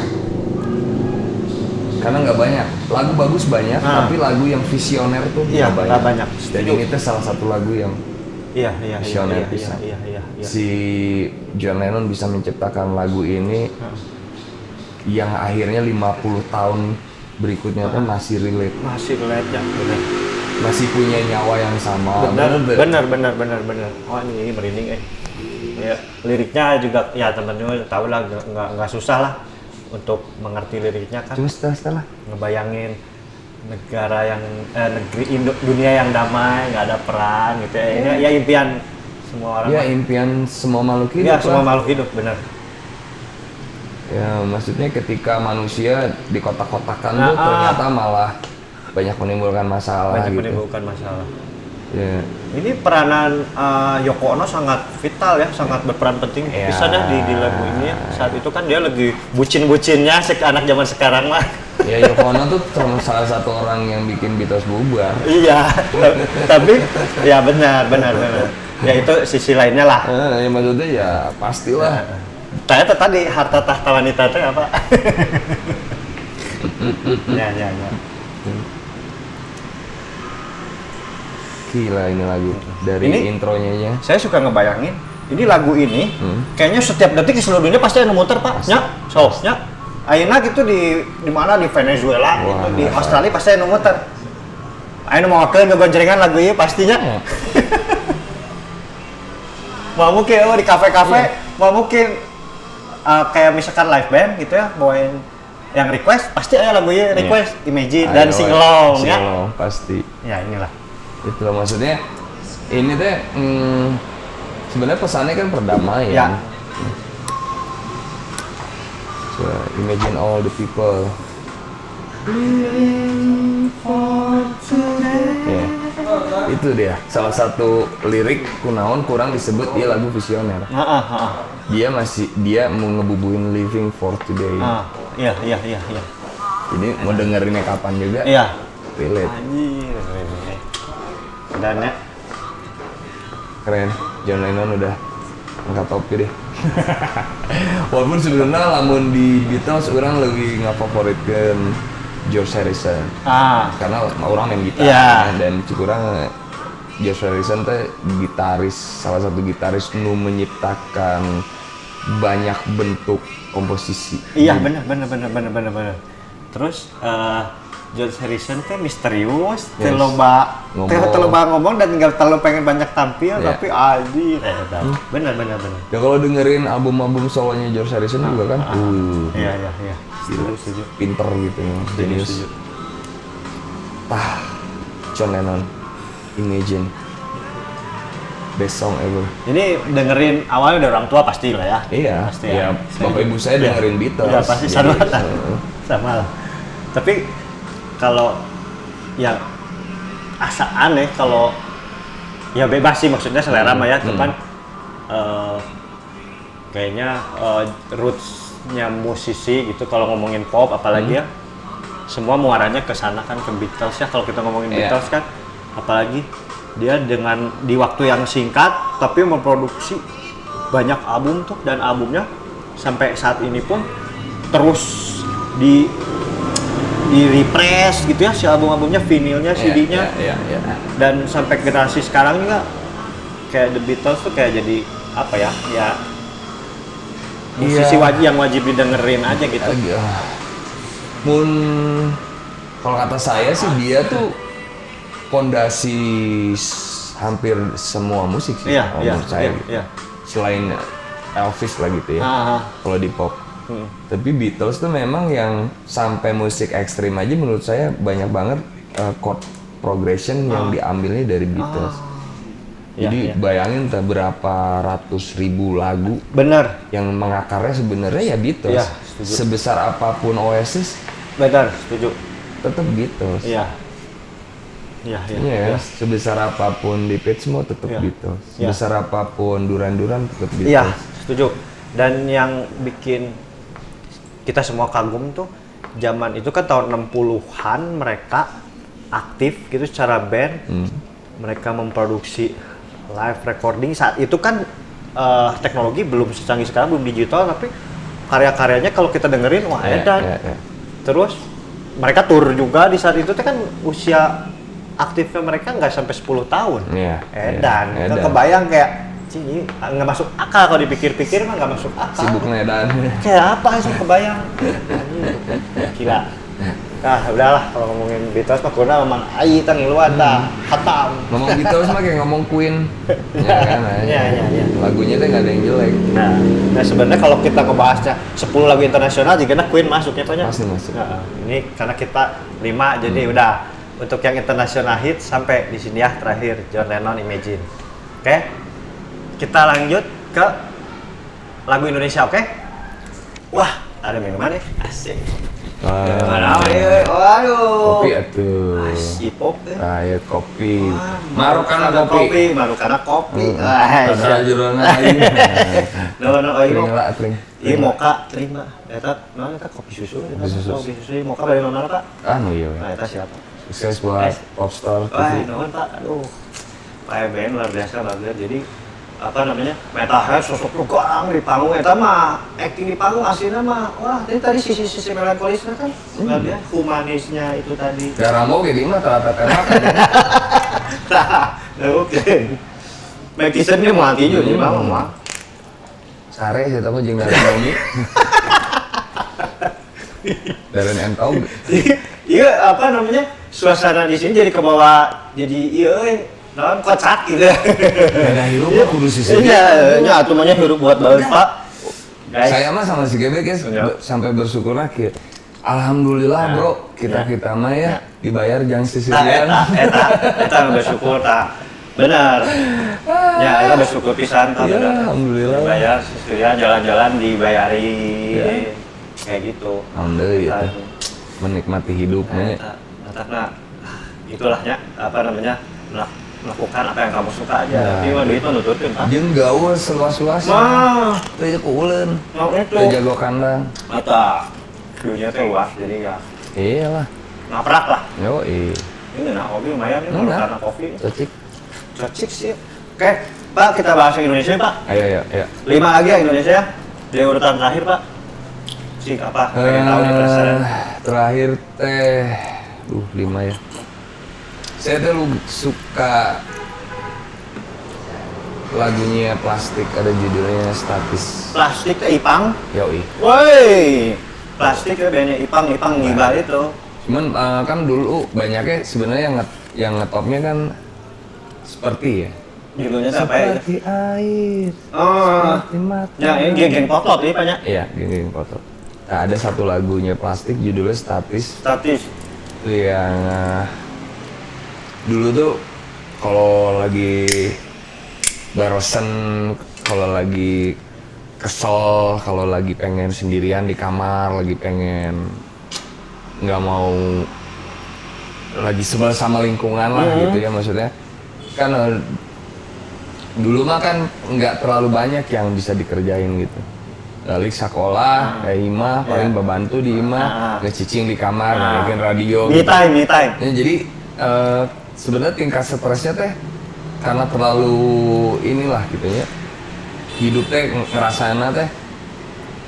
Karena nggak banyak. Lagu bagus banyak, tapi lagu yang visioner tuh Iya, nggak nggak banyak. Dan ini tuh salah satu lagu yang Iya, visioner bisa. iya. Si John Lennon bisa menciptakan lagu ini yang akhirnya 50 tahun berikutnya tuh masih relate. Masih relate ya, benar. Masih punya nyawa yang sama. Benar. Oh ini merinding ya, liriknya juga ya teman-teman tahu lah, nggak susah lah untuk mengerti liriknya kan. Cuma setelah Ngebayangin negara yang negeri dunia yang damai, nggak ada perang gitu ya. Ya impian semua orang. Ya impian semua makhluk hidup. Ya semua makhluk hidup, benar. Ya maksudnya ketika manusia di kotak-kotakan tuh ternyata malah banyak menimbulkan masalah Banyak gitu. menimbulkan masalah. Ya. Ini peranan Yoko Ono sangat vital ya, sangat berperan penting. Ya. Bisa dah di lagu ini ya. Saat itu kan dia lagi bucin-bucinnya anak zaman sekarang mah. Ya Yoko Ono tuh salah satu orang yang bikin Beatles bubar. Iya, tapi ya benar. Ya itu sisi lainnya lah. Ya maksudnya ya pastilah. Ternyata tadi harta tahta wanita itu apa? Ya. Gila ini lagu dari Ini intronya aja. Saya suka ngebayangin, ini lagu ini kayaknya setiap detik di seluruh dunia pasti ada muter pak. Nya, Ayeuna gitu di mana di Venezuela, Wah, gitu, di Australia pasti ada muter. Ayeuna mau ngakeun ngegonjrengan lagu ini pastinya. Mau mungkin di kafe-kafe, mau mungkin kayak misalkan live band gitu ya, bawain yang request pasti ada lagu ini request Imagine dan sing along ya. Pasti. Ya inilah. Itulah maksudnya ini teh sebenarnya pesannya kan perdamaian. Ya. So, imagine all the people. Ya, itu dia salah satu lirik kunaon kurang disebut dia lagu visioner. Dia mau ngebubuin living for today. Iya. Jadi mau dengerinnya kapan juga. Iya. Relate. Anjir. Dan ya. Keren. John Lennon udah angkat topi deh. Walaupun sebenarnya lamun di Beatles orang lebih ngafavoritkeun George Harrison. Karena orang main gitar dan kurang George Harrison teh salah satu gitaris nu menciptakan banyak bentuk komposisi. Iya benar. Terus George Harrison teh misterius, terloba ngomong dan nggak terlalu pengen banyak tampil, tapi anjir. Benar. Ya kalau dengerin album-album solonya George Harrison juga kan, Iya. Setuju. Pinter gitu, genius. John Lennon, Imagine, best song ever. Ini dengerin awalnya dari orang tua pasti lah ya. Iya, pasti ya. Bapak ibu saya dengerin Beatles. Iya pasti sama lah. Tapi kalau yang asa aneh kalau ya bebas sih maksudnya selera mah ya, cuman kayaknya rootsnya musisi gitu kalau ngomongin pop apalagi ya semua muaranya ke sana kan ke Beatles ya kalau kita ngomongin Beatles kan apalagi dia dengan di waktu yang singkat tapi memproduksi banyak album tuh dan albumnya sampai saat ini pun terus di repress gitu ya si album-albumnya, vinilnya, CD-nya dan sampai generasi sekarang juga kayak The Beatles tuh kayak jadi apa ya musisi yang wajib didengerin aja gitu. Kalau kata saya sih dia tuh fondasi hampir semua musik sih menurut saya gitu. Selain Elvis lah gitu ya kalau di pop. Tapi Beatles tuh memang yang sampai musik ekstrim aja menurut saya banyak banget chord progression yang diambilnya dari Beatles. Jadi bayangin berapa ratus ribu lagu yang mengakarnya sebenarnya ya Beatles. Sebesar apapun Oasis, setuju. Tetap Beatles. Iya. Sebesar apapun Depeche Mode tetap Beatles. Sebesar apapun Duran Duran tetap Beatles. Iya, setuju. Dan yang bikin kita semua kagum tuh zaman itu kan tahun 60-an mereka aktif gitu secara band. Mereka memproduksi live recording saat itu kan teknologi belum secanggih sekarang, belum digital, tapi karya-karyanya kalau kita dengerin wah edan. Terus mereka tur juga di saat itu kan usia aktifnya mereka nggak sampai 10 tahun. Iya. Edan. Iya, Kan edan. kebayang kayak Cih, nggak masuk akal kalau dipikir-pikir mah nggak masuk akal. Sibuk ngedan. Kayak apa sih kebayang? Gila. Nah, udahlah kalau ngomongin Beatles mah kuna memang ai tang ngiluan tah, hatam. Ngomong Beatles mah kayak ngomong Queen. Ya kan? Iya. Lagunya tuh nggak ada yang jelek. Nah sebenarnya kalau kita ngebahasnya 10 lagu internasional juga Queen masuknya banyak. Pasti masuk. Nah, ini karena kita 5 jadi udah untuk yang internasional hit sampai di sini ya terakhir John Lennon Imagine. Oke. Kita lanjut ke lagu Indonesia, oke? Wah, ada minuman nih. Asik. Mana ini? Waduh. Kopi atuh. Sipop deh. Ayo kopi. Marokana Marokana kopi. Marokana kopi. Padahal jurona aing. No, Tring lah, tring. Iya moka terima. Eta mana eta kopi susu. Kopi susu. Kopi susu moka dari mana Pak? Anu iya. Nah, eta siapa? Sukses buat popstar. Wah, nuhun Pak. Aduh. Pak EBN luar biasa banget. Jadi apa namanya? Metalhead sosok lugang di panggung eta mah acting di panggung aslinya mah wah tadi sisi melankolisnya kan luar biasa humanisnya itu tadi. Daramo kayak gimana ternyata tembak. Nah, oke. Mike Tyson ini mau anti juga, jadi mah. Sare saya tahu jeung Daramo. Darren Entog. Iya apa namanya suasana di sini jadi ke bawah jadi iya naon kocak gitu. Beda hirup mah kudu sisi. Iya, nya atuh mah nya hirup buat bae Pak. Guys, Saya mah sama si Gebe guys sampai bersyukur lagi. Alhamdulillah bro, kita mah ya dibayar jang sisirian. Eta bersyukur tah. Benar. Ya, kita bersyukur pisan tah Iya, benar. alhamdulillah. Dibayar sisirian jalan-jalan dibayari. Kayak gitu. Alhamdulillah ya. Menikmati hidupnya. Nah, itulah ya apa namanya melakukan apa yang kamu suka aja. Nah. Tapi waktu itu nututkan Pak. Jeung gaul seluas-luasnya. Wah, Teu jeung uleun. mau itu. Teu jago kandang. Mata dunia teh luas jadi ya Iyalah. ngaprak lah. Yo, Ini nah hobi lumayan ini Enggak. karena kopi. cocik. Cocik sih. Oke, Pak kita bahas yang Indonesia Pak. Ayo. 5 lagi yang Indonesia di urutan terakhir Pak. Sik apa? Pengen tahu nih penasaran. Terakhir teh 5 ya. Saya tuh suka lagunya Plastik, ada judulnya Statis. Plastik teh Ipang. Yoi. Woi. Plastik ya bandnya Ipang ngibal itu. Cuman kan dulu banyaknya sebenarnya yang ngetopnya kan seperti ya. Judulnya apa ya? Seperti air. Oh. Seperti mata. Ya ini geng-geng potlot ini banyak. Iya, geng foto. Nah, ada satu lagunya Plastik judulnya Statis. Statis. Itu yang dulu tuh kalau lagi barosen, kalau lagi kesel, kalau lagi pengen sendirian di kamar, lagi pengen nggak mau, lagi sebel sama lingkungan lah gitu ya maksudnya. Kan dulu mah kan nggak terlalu banyak yang bisa dikerjain gitu. Balik sekolah, kayak Ima, paling bantu di Ima, ngecicing di kamar, ngelakuin radio. Me time. Ya, jadi sebenarnya tingkat stresnya teh karena terlalu inilah gitu ya. Hidup teh ngerasana teh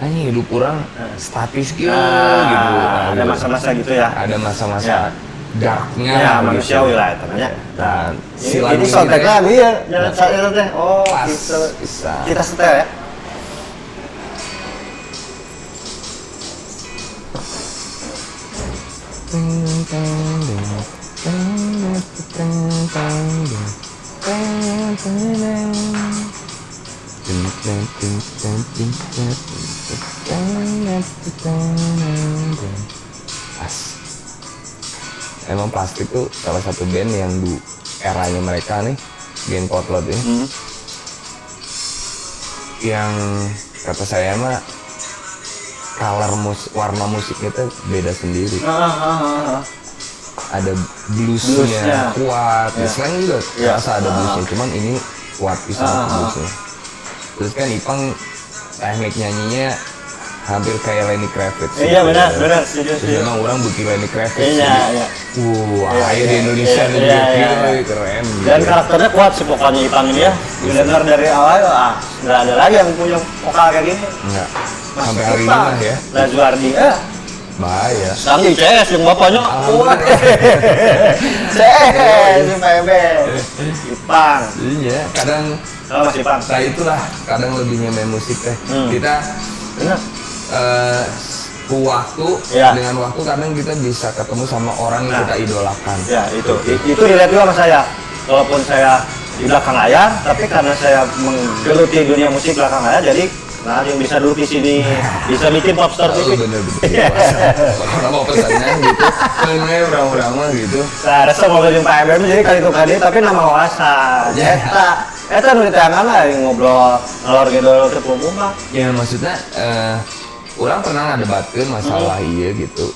anjing hidup orang statis gitu. Nah, Ada gitu. masa-masa gitu ya. Ada masa-masa darknya Ya, gitu. manusiawi lah itu namanya. Nah, si Ini lagu soundtrack teh lagu ya, jangan saya teh. Oh, pas gitu. bisa. Kita setel ya. Pas. Emang Plastik tuh salah satu band yang di eranya mereka nih, band Potlot ini, yang kata saya mah warna musiknya tuh beda sendiri. Ada bluesnya Bluesnya. kuat, Ya. slang juga Ya. rasa ada bluesnya, cuman ini kuat pisan bluesnya. Terus kan Ipang teknik nyanyinya hampir kayak Lenny Kravitz. Iya benar, setuju. Terus memang orang bikin Lenny Kravitz. Iya. Ayo di Indonesia nih Iya. keren. Dan gitu. karakternya kuat si vokalnya Ipang ini ya. Dengar dari awal, nggak ada lagi yang punya vokal kayak gini. Enggak. Mas Sampai hari ini Ipang, lah ya. Lazuardi, bahaya. Sangi CS yang bapaknya kuat. CS yang Pak Eben. Ipang. Iya, kadang Kalau Mas Ipang. nah itulah kadang lebihnya main musik teh. Kita Benar. waktu Iya. dengan waktu kadang kita bisa ketemu sama orang yang kita idolakan. Ya itu relate juga sama saya. Walaupun saya di belakang layar, tapi karena saya menggeluti dunia musik belakang layar, jadi yang bisa duduk di sini, bisa bikin popstar TV. Bener-bener. Kalau mau pesannya gitu, pengen orang-orang gitu. Saya rasa mau jadi Pak Eben jadi kali itu kali, tapi nama wawasan. Eta nu diteangan lah yang ngobrol ngalor gitu teu umum mah. Ya maksudnya orang pernah ngadebatkeun masalah iya gitu.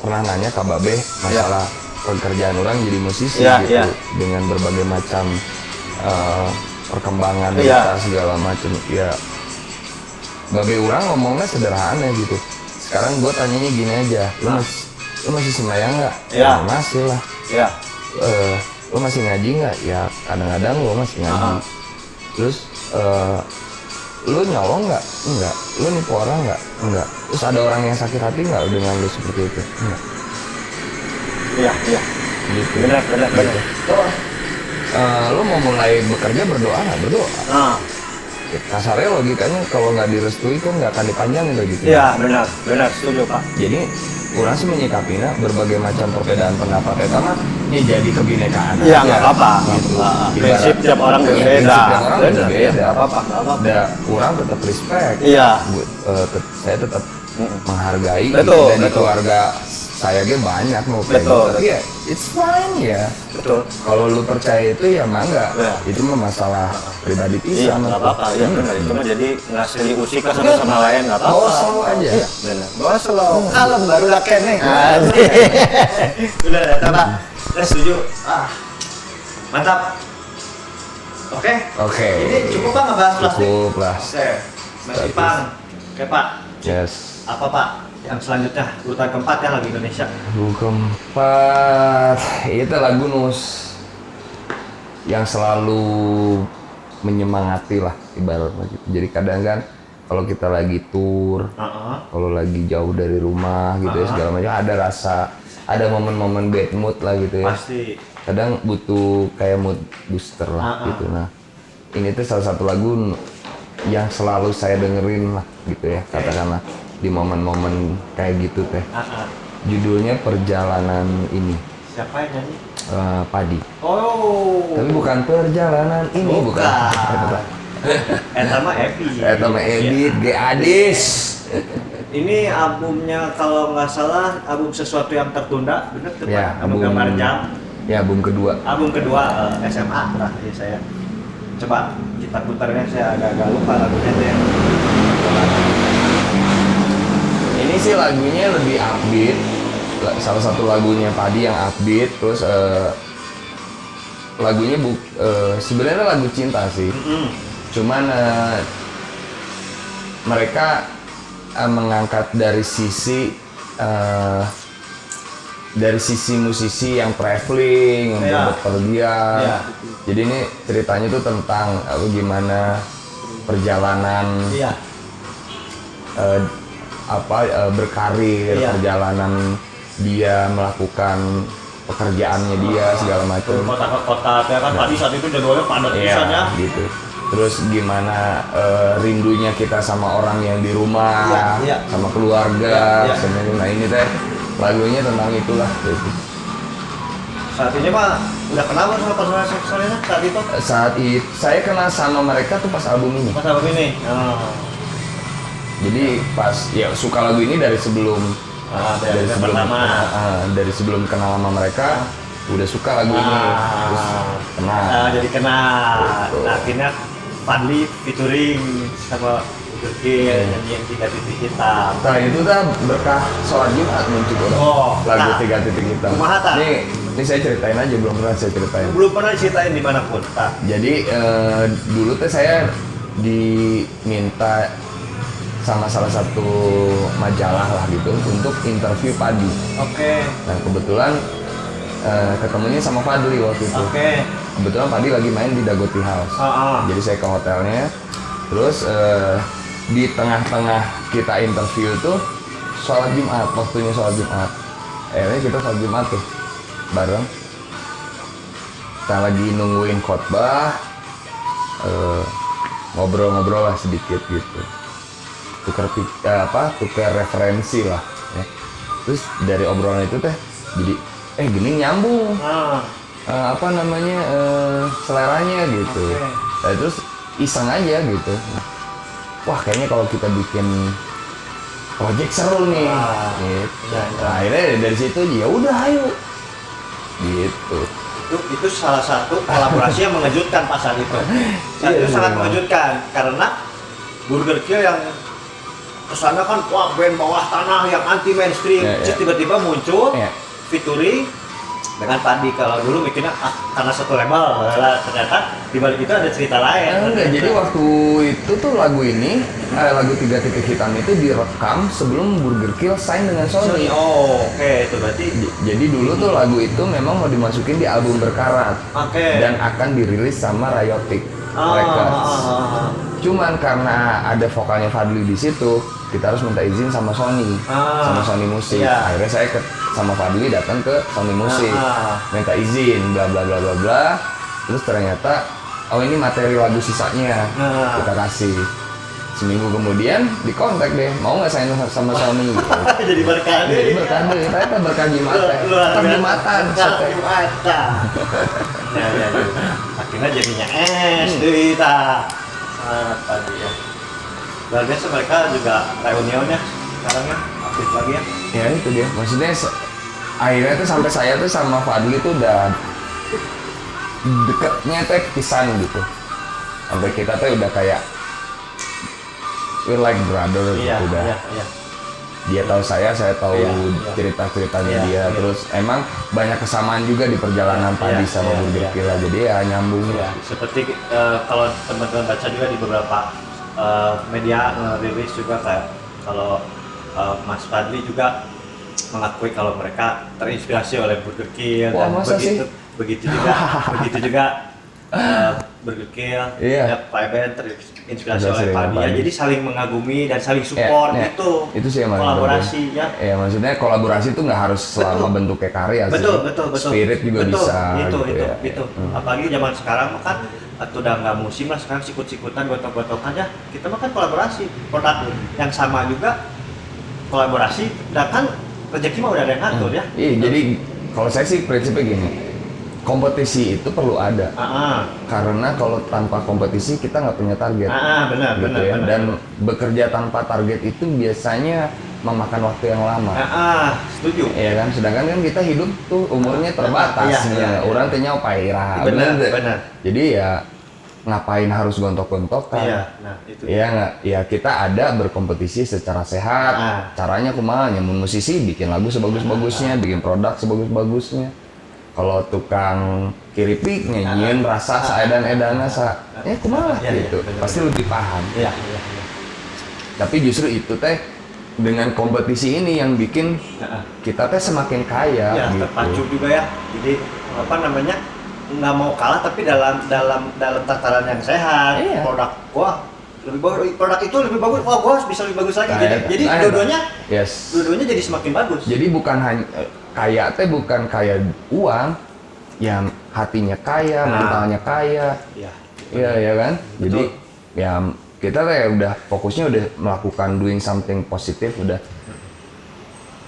Pernah nanya ke Babe masalah pekerjaan orang jadi musisi gitu dengan berbagai macam perkembangan kita segala macam. Ya Babe orang ngomongnya sederhana gitu. Sekarang gue tanyanya gini aja, lu masih sembahyang nggak? Ya. Masih lah. Ya. Lu masih ngaji nggak? Ya kadang-kadang lu masih ngaji. Terus lu nyolong nggak? Enggak. Lu nipu orang nggak? Enggak. Terus ada orang yang sakit hati nggak dengan lu seperti itu? Enggak. Iya. Gitu. Benar. Terus lu mau mulai bekerja berdoa nggak? Berdoa. Kasarnya logikanya kalau nggak direstui kan nggak akan dipanjangin lagi gitu. Iya, benar, setuju Pak. Jadi orang sih menyikapinya berbagai macam perbedaan pendapat itu mah ya jadi kebinekaan. Iya, nggak apa-apa. Gitu. Prinsip tiap orang berbeda. Prinsip tiap orang Benar, berbeda. nggak apa-apa. Dan orang tetap respect. Iya. Saya tetap menghargai. Betul, Dan di betul. keluarga saya ge banyak mau kayak Betul. gitu. Tapi ya it's fine ya. Betul. Kalau lu percaya itu ya mangga. Iya. Itu mah masalah pribadi Iya, pisah. nggak apa-apa. Iya, benar. Itu mah jadi ngasih diusik ke satu sama lain nggak apa-apa. Bawa slow aja. Iya, benar. Bawa slow. Kalem baru lah kene. Udah, Pak. Saya setuju. Mantap. Oke. Oke. Ini cukup Pak ngebahas plastik? Cukup lah. Oke. Mas Ipang. Oke Pak. Yes. Apa Pak? Yang selanjutnya urutan keempat ya lagu Indonesia. Lagu keempat itu lagu Nus yang selalu menyemangati lah ibaratnya gitu. Jadi kadang kan kalau kita lagi tour, kalau lagi jauh dari rumah gitu ya segala macam ada momen-momen bad mood lah gitu ya. Pasti. Kadang butuh kayak mood booster lah gitu. Nah ini tuh salah satu lagu yang selalu saya dengerin lah gitu ya katakanlah di momen-momen kayak gitu teh. Judulnya Perjalanan Ini. Siapa yang nyanyi? Padi. Oh. Tapi bukan perjalanan ini, bukan. Eta mah Epi. Eta mah Edit, G Adis. Ini albumnya kalau nggak salah album Sesuatu Yang Tertunda, bener tuh Ya, Pak? Album Gambar Jam. Ya, album kedua. Album kedua SMA lah ya saya. Coba kita putarnya, saya agak lupa lagunya tuh yang. Ini sih lagunya lebih upbeat. Salah satu lagunya Padi yang upbeat, terus lagunya sebenarnya lagu cinta sih. Cuman mereka mengangkat dari sisi musisi yang traveling, yang berpergian. Jadi ini ceritanya tuh tentang gimana perjalanan berkarir, perjalanan dia melakukan pekerjaannya dia segala macam. Kota ke kota, ya kan tadi saat itu jadwalnya padat pisannya. Gitu. Terus gimana rindunya kita sama orang yang di rumah, sama keluarga, nah ini teh lagunya tentang itulah. Gitu. Saat ini Pak udah kenal sama personal seksualnya saat itu? Saya kenal sama mereka tuh pas album ini. Pas album ini. Jadi pas ya suka lagu ini dari sebelum dari sebelum kenal sama mereka udah suka lagu ini, terus kenal. Jadi kenal. Nah, akhirnya Fadli featuring sama Gurkil nyanyiin 3 titik hitam. Nah itu kan berkah sholat Jumat muncul lagu 3 titik hitam. Ini saya ceritain aja, belum pernah saya ceritain. Belum pernah ceritain dimanapun. Jadi dulu tuh saya diminta sama salah satu majalah lah gitu untuk interview Padi. Oke. Nah kebetulan ketemunya sama Fadli waktu itu. Oke. Kebetulan Padi lagi main di Dagoti House. Jadi saya ke hotelnya, terus di tengah-tengah kita interview tuh sholat Jumat, waktunya sholat Jumat. Akhirnya kita sholat Jumat tuh bareng. Kita lagi nungguin khotbah, ngobrol-ngobrol lah sedikit gitu. Tukar referensi lah. Ya. Terus dari obrolan itu teh jadi gini nyambung. Seleranya gitu. Nah, terus iseng aja gitu. Wah kayaknya kalau kita bikin project seru nih. Gitu. Nah, akhirnya dari situ ya udah ayo. Gitu. Itu salah satu kolaborasi yang mengejutkan pas saat itu. Saat itu sangat mengejutkan karena Burger Kill yang kesannya kan wah band bawah tanah yang anti mainstream, terus tiba-tiba muncul featuring dengan Padi. Kalau dulu mikirnya karena satu label, ternyata di balik itu ada cerita lain. Enggak, jadi waktu itu tuh lagu ini, lagu 3 Titik Hitam itu direkam sebelum Burger Kill sign dengan Sony. Oke, itu berarti. Jadi dulu tuh lagu itu memang mau dimasukin di album Berkarat. Dan akan dirilis sama Riotic Records. Cuman karena ada vokalnya Fadli di situ, kita harus minta izin sama Sony, sama Sony Musik. Akhirnya saya sama Fadli datang ke Sony Musik, minta izin, bla bla bla bla bla. Terus ternyata, ini materi lagu sisanya, kita kasih. Seminggu kemudian dikontak deh, mau nggak sign sama Sony? Gitu. Jadi berkade. Jadi berkade, kita berkah Jumatan. Jumatan. Ya. Akhirnya jadinya cerita. Tadi ya. Luar biasa mereka juga reunionnya sekarang ya aktif lagi ya. Ya itu dia. Maksudnya akhirnya tuh sampai saya tuh sama Fadli tuh udah deketnya tuh pisan gitu. Sampai kita tuh udah kayak we're like brother gitu udah. Iya. Dia tahu saya tahu cerita-ceritanya dia. Terus emang banyak kesamaan juga di perjalanan Padi sama Burger Kill lah. Jadi ya nyambung. Iya. Seperti kalau teman-teman baca juga di beberapa media rilis juga kayak kalau Mas Fadli juga mengakui kalau mereka terinspirasi oleh Burger Kill. Wah, dan begitu juga Burger Kill, Pak Eben terinspirasi oleh Padi. Ya, jadi saling mengagumi dan saling support itu sih yang kolaborasi ya. Ya maksudnya kolaborasi itu nggak harus selama bentuknya karya sih. Betul. Spirit juga bisa. Itu. Apalagi zaman sekarang kan udah nggak musim lah sekarang sikut-sikutan gotok-gotokan ya. Kita mah kan kolaborasi produk yang sama juga kolaborasi. Dan kan rezeki mah udah ada yang ngatur ya. Iya. Jadi kalau saya sih prinsipnya gini. Kompetisi itu perlu ada, karena kalau tanpa kompetisi kita nggak punya target. Benar. Dan bekerja tanpa target itu biasanya memakan waktu yang lama. Setuju. Iya kan, sedangkan kan kita hidup tuh umurnya terbatas. Orang tanya pairah. Benar. Jadi ya ngapain harus gontok-gontokan? Itu. Iya nggak? Ya kita ada berkompetisi secara sehat. Caranya kumaha? Nyamun musisi bikin lagu sebagus-bagusnya, bikin produk sebagus-bagusnya. Kalau tukang kiripik nyanyiin rasa saedan-edana kumaha gitu. Pasti lebih paham. Iya. Tapi justru itu teh dengan kompetisi ini yang bikin kita teh semakin kaya gitu. Terpacu juga ya. Jadi nggak mau kalah tapi dalam tataran yang sehat. Produk gua lebih bagus, produk itu lebih bagus. Wah, gua bisa lebih bagus lagi. Jadi dua-duanya jadi semakin bagus. Jadi bukan hanya kaya teh bukan kaya uang, yang hatinya kaya, mentalnya kaya. Iya kan? Betul. Jadi ya kita udah fokusnya udah melakukan doing something positif udah.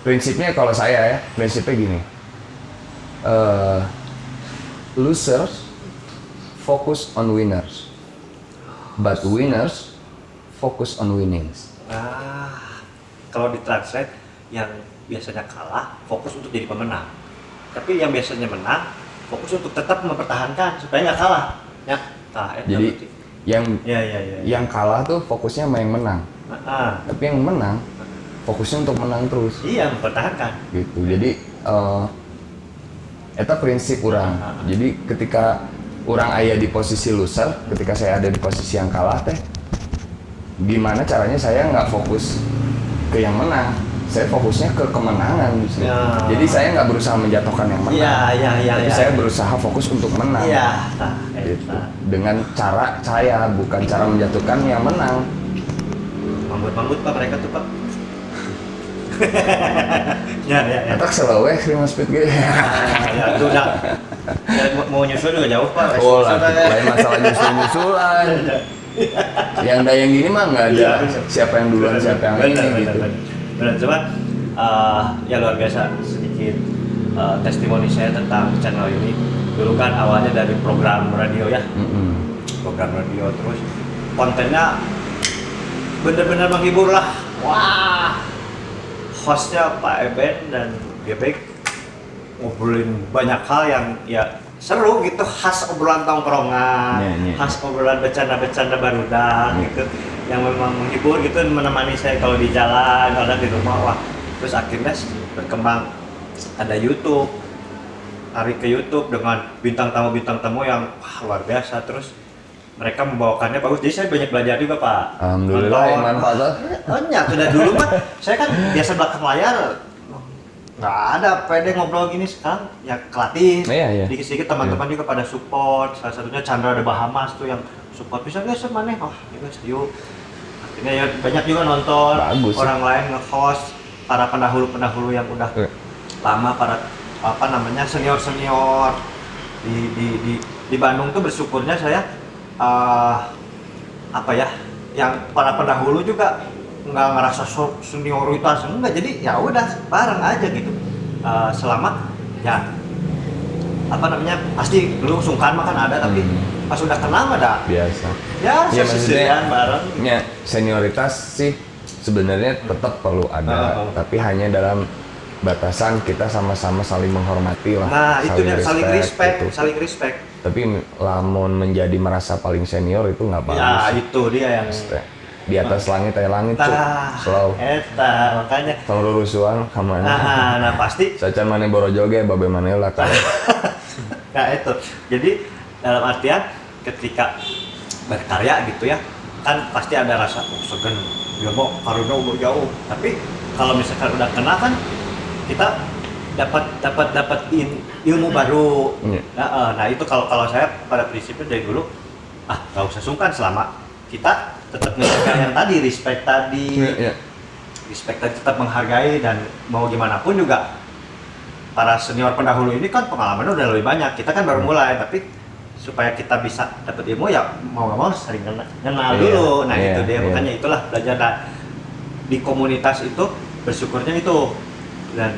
Prinsipnya kalau saya prinsipnya gini. Losers focus on winners. But winners focus on winnings. Kalau ditranslate yang biasanya kalah fokus untuk jadi pemenang, tapi yang biasanya menang fokus untuk tetap mempertahankan supaya nggak kalah. Jadi yang kalah tuh fokusnya sama yang menang, tapi yang menang fokusnya untuk menang terus. Iya, mempertahankan. Gitu. Jadi itu prinsip orang. Jadi ketika orang aya di posisi loser, ketika saya ada di posisi yang kalah teh, gimana caranya saya nggak fokus ke yang menang, saya fokusnya ke kemenangan justru. Jadi saya nggak berusaha menjatuhkan yang menang, tapi saya berusaha fokus untuk menang. Gitu. Dengan cara saya, bukan cara menjatuhkan yang menang. Mambut Pak mereka tuh Pak. Ya. Atak selaweh sih Mas Pit ge. Ya itu udah. Ya, mau nyusul juga jauh Pak. Oh lah, lain masalah nyusul-nyusulan. Yang dayang gini mah nggak ada siapa yang duluan siapa yang ini gitu. Benar, coba ya luar biasa sedikit testimoni saya tentang channel ini. Dulu kan awalnya dari program radio ya, program radio, terus kontennya benar-benar menghibur lah. Wah, hostnya Pak Eben dan Gebek ngobrolin banyak hal yang ya seru gitu, khas obrolan tongkrongan, khas obrolan bercanda-bercanda barudak gitu, yang memang menghibur gitu, menemani saya kalau di jalan, kalau di rumah. Wah, terus akhirnya berkembang, ada YouTube, tarik ke YouTube dengan bintang tamu yang wah, luar biasa. Terus mereka membawakannya bagus, jadi saya banyak belajar juga Pak. Alhamdulillah, yang manfaat. Banyak, sudah dulu mah saya kan biasa belakang layar, nggak ada pede ngobrol gini. Sekarang ya kelatih, Iya. dikit-dikit teman-teman juga pada support. Salah satunya Chandra de Bahamas tuh yang support, bisa nggak sih mana? Oh, ya guys, yuk. Akhirnya ya banyak juga nonton. Bagus, orang lain nge-host, para pendahulu yang udah lama, para apa namanya senior di Bandung tuh. Bersyukurnya saya apa ya, yang para pendahulu juga nggak ngerasa senioritas, enggak, jadi ya udah bareng aja gitu. Selama ya apa namanya, pasti dulu sungkan mah kan ada, tapi pas udah kenal mah dah Biasa. ya Ya, sesisian bareng. Ya, senioritas sih sebenarnya tetap perlu ada, tapi hanya dalam batasan kita sama-sama saling menghormati lah. Nah itu dia, saling gitu. respect. Tapi lamun menjadi merasa paling senior itu nggak bagus. Ya itu dia yang Di atas langit aya langit tuh. Selalu. Eta makanya. Kalau rusuhan kemana? Nah pasti. Sacan mana borojo ge babe mana lah kan. Nah itu. Jadi dalam artian ketika berkarya gitu ya, kan pasti ada rasa segan. Ya mau karena udah jauh. Tapi kalau misalkan udah kenal kan kita dapat ilmu baru. Nah itu kalau saya pada prinsipnya dari dulu nggak usah sungkan selama kita tetap menjaga yang tadi, respect tadi, tetap menghargai, dan mau gimana pun juga para senior pendahulu ini kan pengalamannya udah lebih banyak, kita kan baru mulai, tapi supaya kita bisa dapat ilmu ya mau nggak mau sering kenal dulu. Nah itu dia, makanya itulah belajar di komunitas itu, bersyukurnya itu, dan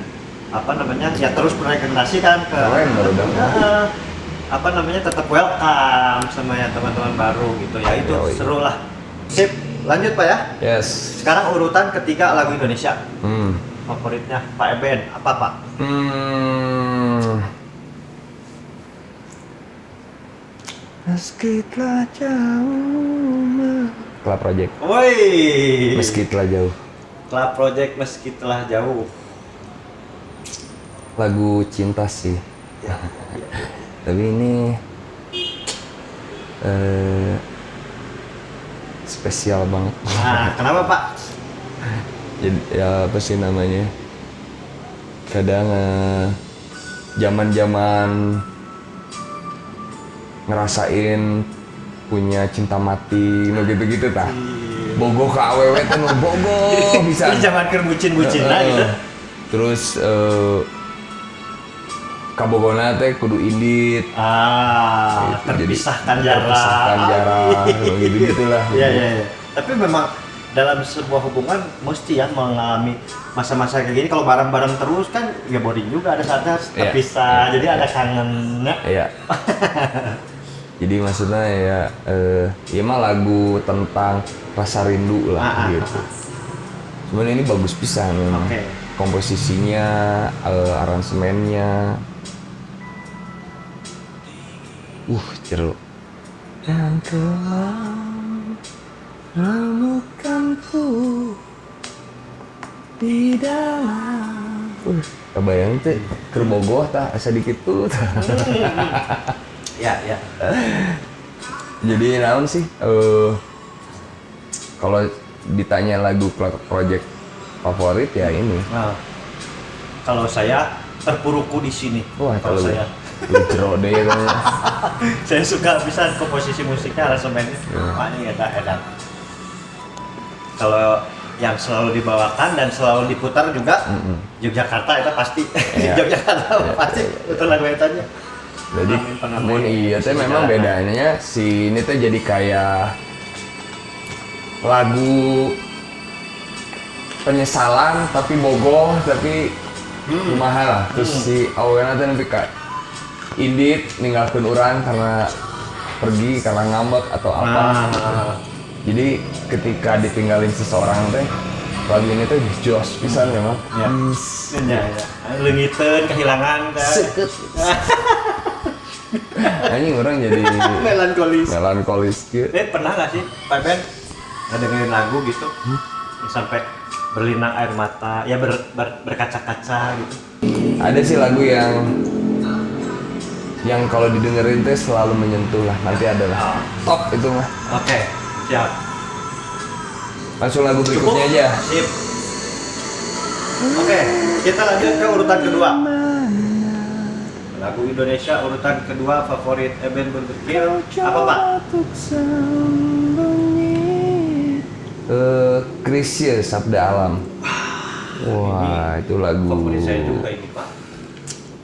apa namanya ya terus beregenerasi kan ke apa namanya, tetap welcome sama ya teman-teman baru gitu ya. Itu seru lah. Sip, lanjut Pak ya. Yes. Sekarang urutan ketiga lagu Indonesia. Favoritnya Pak Eben apa Pak? Meski telah jauh. Club Project. Woi. Meski telah jauh. Club Project meski telah jauh. Lagu cinta sih. Tapi ini spesial banget. Nah, kenapa Pak? Jadi ya apa sih namanya? Kadang zaman-zaman ngerasain punya cinta mati, gitu tah. Bogoh ke awewe teh bogoh bisa. Ini zaman keur bucin-bucin lah gitu. Terus kabogona teh kudu indit. Terpisahkan jarak. Gitu-gitulah. Iya. Tapi memang dalam sebuah hubungan mesti ya mengalami masa-masa kayak gini. Kalau bareng-bareng terus kan ya boring juga, ada saatnya terpisah. Jadi ada kangennya. Iya. Jadi maksudnya ya mah lagu tentang rasa rindu lah gitu. Cuman ini bagus pisan memang. Komposisinya, aransemennya. Jeruk. Yang telah menemukanku di dalam. Kebayang teh keur bogoh tah asa dikit tuh. Ya. Jadi naon sih? Kalau ditanya lagu project favorit ya ini. Kalau saya terpuruku di sini. Wah, kalau saya Jero deh ya. Saya suka bisa komposisi musiknya, aransemennya. Makanya edan. Kalau yang selalu dibawakan dan selalu diputar juga Yogyakarta itu pasti Iya. Yogyakarta pasti betul lagu etanya. Jadi mun iya teh memang bedanya si ini teh jadi kayak lagu penyesalan tapi bogoh tapi kumaha lah. Terus si awalnya teh nepi ka indit ninggalkeun urang karena pergi karena ngambek atau apa. Jadi ketika ditinggalin seseorang teh lagu ini teh jos pisan memang. Ya. Leungiteun kehilangan teh. Seket. Anjing orang jadi melankolis gitu. Pernah nggak sih Pak Ben ngedengerin lagu gitu sampai berlinang air mata, ya berkaca-kaca gitu? Ada sih lagu yang kalau didengerin teh selalu menyentuh lah. Nanti ada lah. Top itu mah. Oke, siap. Langsung lagu berikutnya aja. Sip. Oke, kita lanjut ke urutan kedua. Lagu Indonesia urutan kedua favorit Eben Burger Kill apa Pak? Krisye Sabda Alam. Wah, itu lagu. Favorit saya juga ini Pak.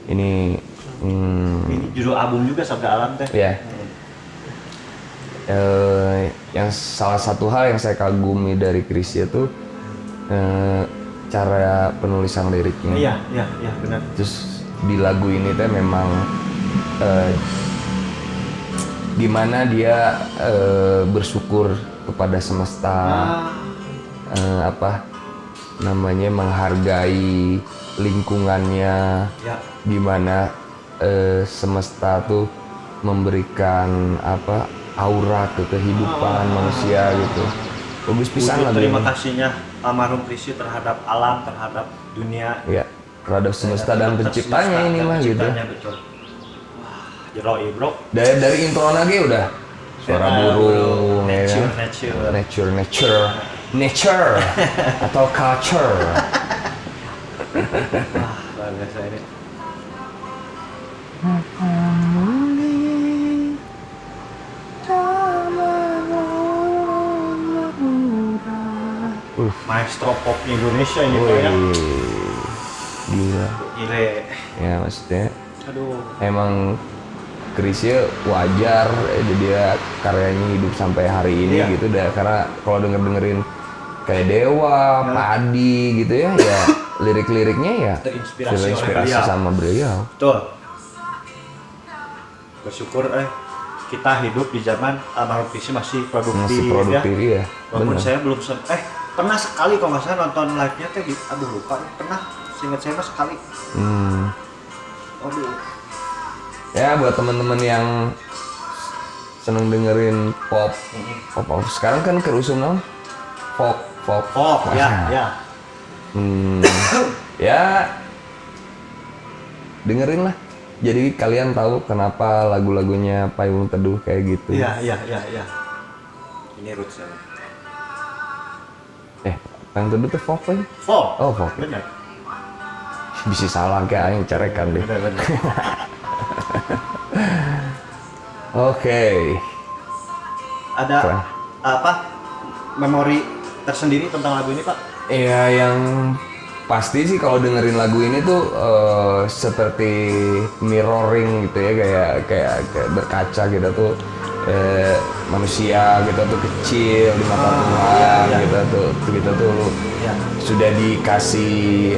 Ini Ini judul album juga Sabda Alam teh. ya. Yang salah satu hal yang saya kagumi dari Krisye itu cara penulisan liriknya. Iya benar. Terus di lagu ini teh memang gimana dia bersyukur kepada semesta, apa namanya, menghargai lingkungannya, gimana semesta tuh memberikan apa aura ke kehidupan manusia gitu. Bagus pisan lagu Terima ini. kasihnya almarhum Krisye terhadap alam, terhadap dunia. Ya, terhadap semesta dan penciptanya ini mah gitu. Betul. Wah, jero bro. Dari intro lagi udah suara burung, ya kan? nature atau culture. Luar biasa ini. Maestro pop Indonesia ini Pak ya. Gila. Gile. Ya maksudnya Aduh. emang Krisye wajar dia karyanya hidup sampai hari ini gitu dah, karena kalau dengerin kayak Dewa, Padi gitu ya lirik-liriknya ya terinspirasi sama beliau. Betul. Bersyukur kita hidup di zaman almarhum Krisye masih produktif ya. Walaupun Bener. saya belum pernah sekali kalau nggak salah nonton live-nya teh lupa pernah, seingat saya mah sekali. Aduh. Ya buat teman-teman yang seneng dengerin pop sekarang kan kerusung dong folk Ya. Ya dengerin lah, jadi kalian tahu kenapa lagu-lagunya Payung Teduh kayak gitu. Iya. Ini roots-nya. Payung Teduh tuh folk kan? Folk. Oh folk. Benar. Bisa salah kayak aing cerekan deh. Benar. Oke. Ada Keren. apa memori tersendiri tentang lagu ini Pak? Iya, yang pasti sih kalau dengerin lagu ini tuh seperti mirroring gitu ya, kayak berkaca gitu tuh, manusia gitu tuh kecil di mata Tuhan kita tuh sudah dikasih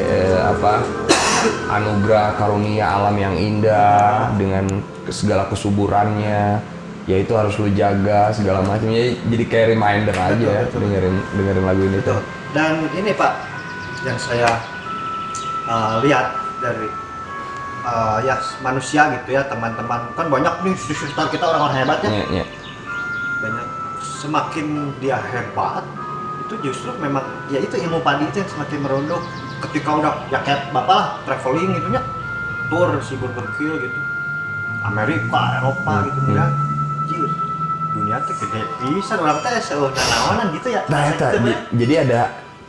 anugerah karunia alam yang indah dengan segala kesuburannya, ya itu harus lu jaga segala macamnya. Jadi kayak reminder aja betul. dengerin lagu ini tuh. Dan ini Pak yang saya lihat dari manusia gitu ya, teman-teman kan banyak nih di sekitar kita orang-orang hebat ya. Iya. Banyak, semakin dia hebat itu justru memang ya itu ilmu padi itu yang semakin merunduk. Ketika udah ya kayak bapak lah traveling gitu nya, tour si Burger Kill gitu, Amerika, Eropa gitu kan, jir dunia teh gede pisan, orang teh seunaonan gitu ya. Nah, jadi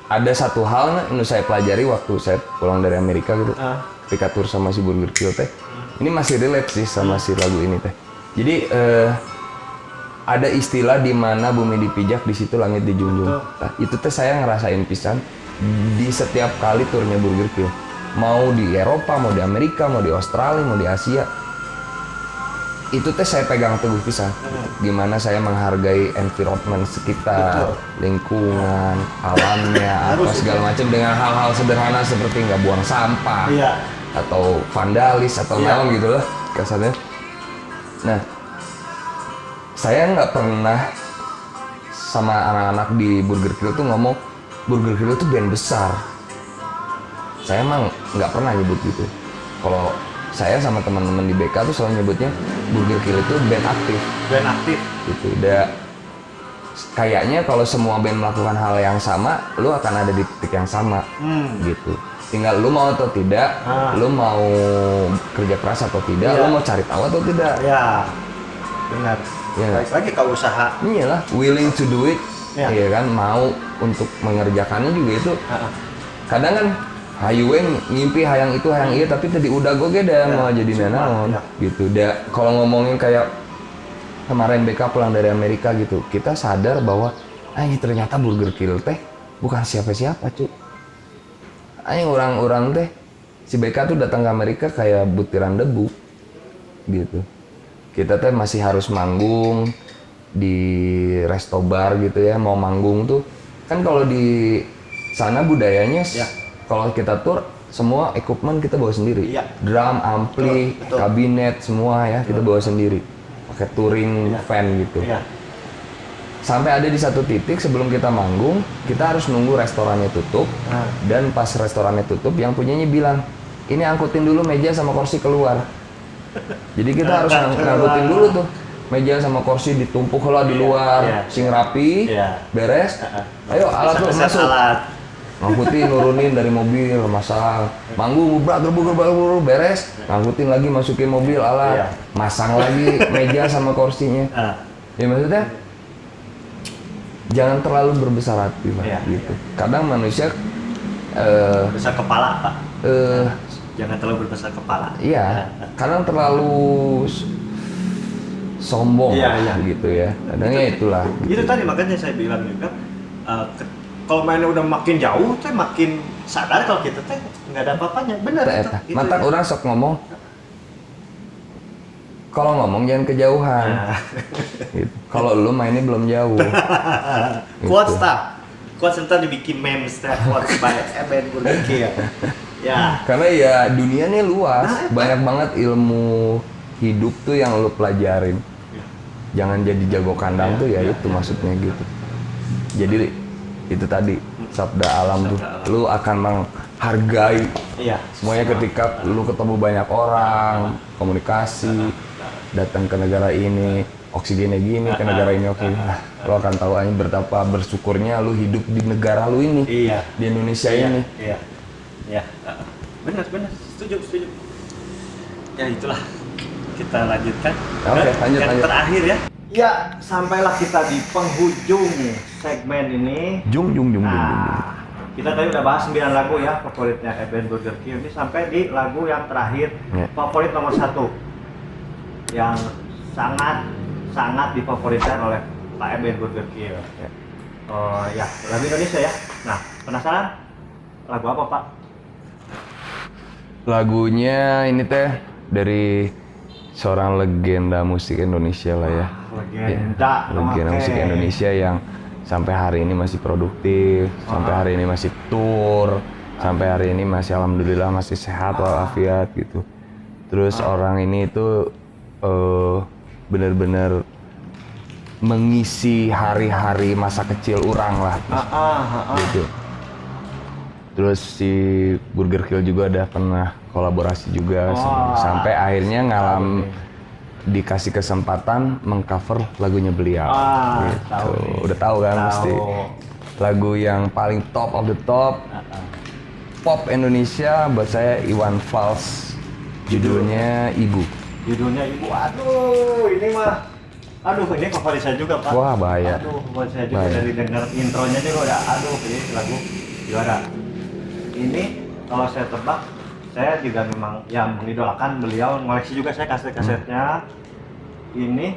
ada satu hal yang saya pelajari waktu saya pulang dari Amerika gitu, ketika tour sama si Burger Kill teh, ini masih relate sih sama si lagu ini teh. Jadi ada istilah di mana bumi dipijak di situ langit dijunjung. Nah, itu teh saya ngerasain pisan di setiap kali turnya Burger Kill. Mau di Eropa, mau di Amerika, mau di Australia, mau di Asia. Itu teh saya pegang teguh pisan. Gimana saya menghargai environment sekitar, lingkungan, alamnya, apa segala macam dengan hal-hal sederhana seperti nggak buang sampah, atau vandalis atau naon gitu lah kasarnya. Nah, saya nggak pernah sama anak-anak di Burger Kill tuh ngomong Burger Kill itu band besar. Saya emang nggak pernah nyebut gitu. Kalau saya sama teman-teman di BK tuh selalu nyebutnya Burger Kill itu band aktif. Band aktif. Gitu. Kayaknya kalau semua band melakukan hal yang sama, lu akan ada di titik yang sama. Gitu. Tinggal lu mau atau tidak, lu mau kerja keras atau tidak, lu mau cari tahu atau tidak. Ya, benar. Ya, Baik lagi ke usaha. Iyalah, willing to do it. Iya kan, mau untuk mengerjakannya juga itu. Kadang kan hayu we ngimpi hayang itu hayang iya tapi tadi udah gue dah mau jadi nanaon gitu. Kalau ngomongin kayak kemarin BK pulang dari Amerika gitu, kita sadar bahwa ternyata Burger Kill teh bukan siapa-siapa cuy. Orang-orang teh si BK tuh datang ke Amerika kayak butiran debu gitu. Kita teh masih harus manggung di resto bar gitu ya, mau manggung tuh kan kalau di sana budayanya kalau kita tur semua equipment kita bawa sendiri, drum, ampli, kabinet semua ya kita bawa sendiri, pakai touring van gitu. Sampai ada di satu titik sebelum kita manggung, kita harus nunggu restorannya tutup, dan pas restorannya tutup yang punyanya bilang, ini angkutin dulu meja sama kursi keluar. Jadi kita harus ngangkutin dulu tuh meja sama kursi ditumpuk lah di luar, sing rapi, beres. Ayo alat lu masuk. Ngangkutin, nurunin dari mobil, masang, manggung, gerbu, beres, ngangkutin lagi, masukin mobil, alat, masang lagi meja sama kursinya. Ya maksudnya, jangan terlalu berbesar hati Pak, gitu. Kadang manusia besar kepala Pak. Jangan terlalu berbesar kepala. Iya, kadang terlalu sombong gitu ya. Kadangnya itulah. Itu tadi makanya saya bilang juga, kalau mainnya udah makin jauh, teh makin sadar kalau kita teh nggak ada apa-apanya. Bener itu. Mata orang sok ngomong. Kalau ngomong jangan kejauhan. Gitu. Kalau lu mainnya belum jauh. Quotes tak? Quotes ntar dibikin memes teh. Quotes by Eben Burger Kill. Ya. Karena ya dunia ini luas, banyak banget ilmu hidup tuh yang lu pelajarin. Jangan jadi jago kandang tuh ya itu maksudnya gitu. Jadi itu tadi sabda alam tuh, lu akan menghargai semuanya ketika lu ketemu banyak orang, komunikasi, datang ke negara ini, oksigennya gini, ke negara ini lu akan tahu aja betapa bersyukurnya lu hidup di negara lu ini, di Indonesia ini. Iya, benar, setuju. Ya itulah, kita lanjutkan. Oke, lanjut. Terakhir ya. Ya, sampailah kita di penghujung segmen ini. Jung. Kita tadi udah bahas 9 lagu ya favoritnya Eben Burger Kill. Ini sampai di lagu yang terakhir, favorit nomor 1 yang sangat difavoritkan oleh Pak Eben Burger Kill. Lagu Indonesia ya. Nah, penasaran? Lagu apa Pak? Lagunya ini teh dari seorang legenda musik Indonesia lah ya. Legenda musik Indonesia yang sampai hari ini masih produktif, sampai hari ini masih tour, sampai hari ini masih alhamdulillah masih sehat walafiat gitu. Terus orang ini itu benar-benar mengisi hari-hari masa kecil orang lah. Gitu. Terus si Burger Kill juga ada pernah kolaborasi juga sampai akhirnya dikasih kesempatan mengcover lagunya beliau. Gitu. Udah tahu kan pasti. Lagu yang paling top of the top pop Indonesia buat saya Iwan Fals. Judulnya Ibu. Ini favorit saya juga Pak. Wah bahaya. Favorit saya juga dari denger intronya nih udah ini lagu juara. Ini kalau saya tebak, saya juga memang yang mengidolakan beliau, ngoleksi juga saya kaset-kasetnya. Ini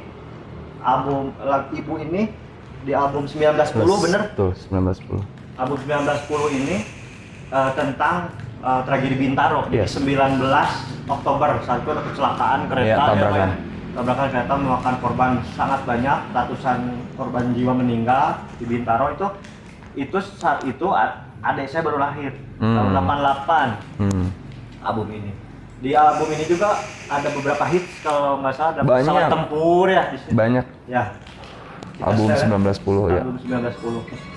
Ibu ini di album 1910 bener? Betul, 1910. Album 1910 ini tentang tragedi Bintaro. Jadi Yes. 19 Oktober saat itu ada kecelakaan kereta, Iya, tabrakan. Tabrakan kereta memakan korban sangat banyak, ratusan korban jiwa meninggal di Bintaro itu saat itu adik saya baru lahir tahun 88. Album ini. Di album ini juga ada beberapa hits kalau nggak salah, ada Banyak. Pesawat Tempur ya di sini. Banyak. Ya. Kita Album share 1910 ya. Album 1910.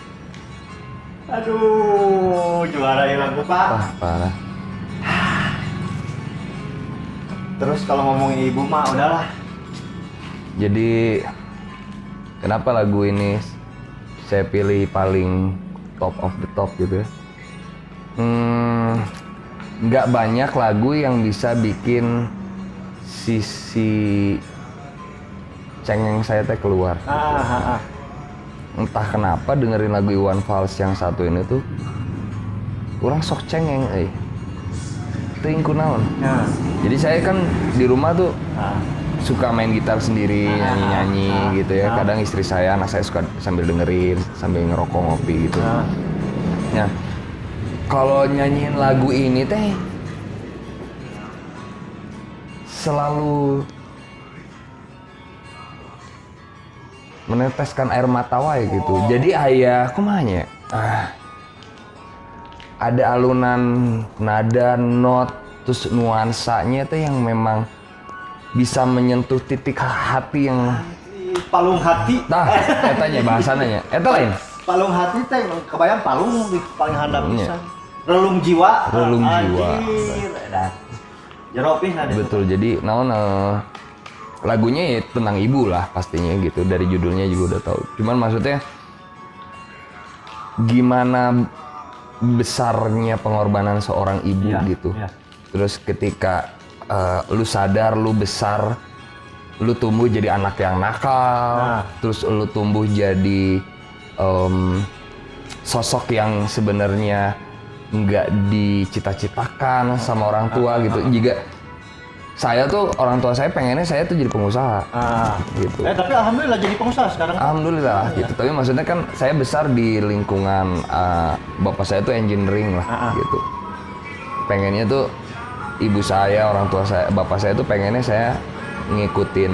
Aduh, juara ya lagu Pak. Parah. Terus kalau ngomongin ibu mah udahlah. Jadi kenapa lagu ini saya pilih paling top of the top gitu ya? Nggak banyak lagu yang bisa bikin sisi cengeng saya teh keluar. Entah kenapa dengerin lagu Iwan Fals yang satu ini tuh kurang sok cengeng, teuing kunaon. Nah. Jadi saya kan di rumah tuh suka main gitar sendiri, nyanyi-nyanyi gitu ya. Kadang istri saya, anak saya suka sambil dengerin, sambil ngerokok ngopi gitu. Nah, kalau nyanyiin lagu ini teh selalu meneteskan air mata wae gitu. Jadi aya kumanya. Ada alunan nada, not, terus nuansanya teh yang memang bisa menyentuh titik hati yang Palung hati. nah, etanya bahasananya. Eta lain. Palung hati teh kebayang palung di paling handap Iya. bisa. Relung jiwa. Relung jiwa. Anjir. Jeropih ada. Betul. Jadi naon lagunya ya tentang ibu lah pastinya gitu. Dari judulnya juga udah tahu. Cuman maksudnya gimana besarnya pengorbanan seorang ibu Iya, gitu. iya. Terus ketika lu sadar lu besar, lu tumbuh jadi anak yang nakal, terus lu tumbuh jadi sosok yang sebenarnya nggak dicita-citakan sama orang tua gitu. Jika saya tuh orang tua saya pengennya saya tuh jadi pengusaha gitu. Tapi alhamdulillah jadi pengusaha sekarang. Alhamdulillah gitu. Tapi maksudnya kan saya besar di lingkungan bapak saya tuh engineering lah gitu. Pengennya tuh ibu saya, orang tua saya, bapak saya tuh pengennya saya ngikutin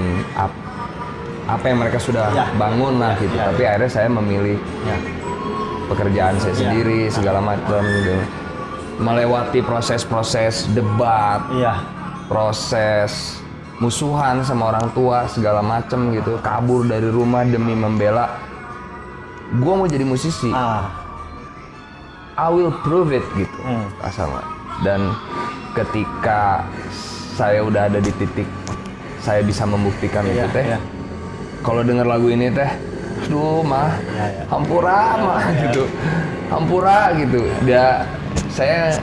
apa yang mereka sudah bangun lah gitu. Tapi akhirnya saya memilih pekerjaan saya sendiri segala macam gitu. Melewati proses-proses debat, proses musuhan sama orang tua segala macem gitu, kabur dari rumah demi membela gue mau jadi musisi. I will prove it gitu sama. Dan ketika saya udah ada di titik saya bisa membuktikan itu teh, kalau denger lagu ini teh aduh mah hampura mah gitu, hampura gitu. Saya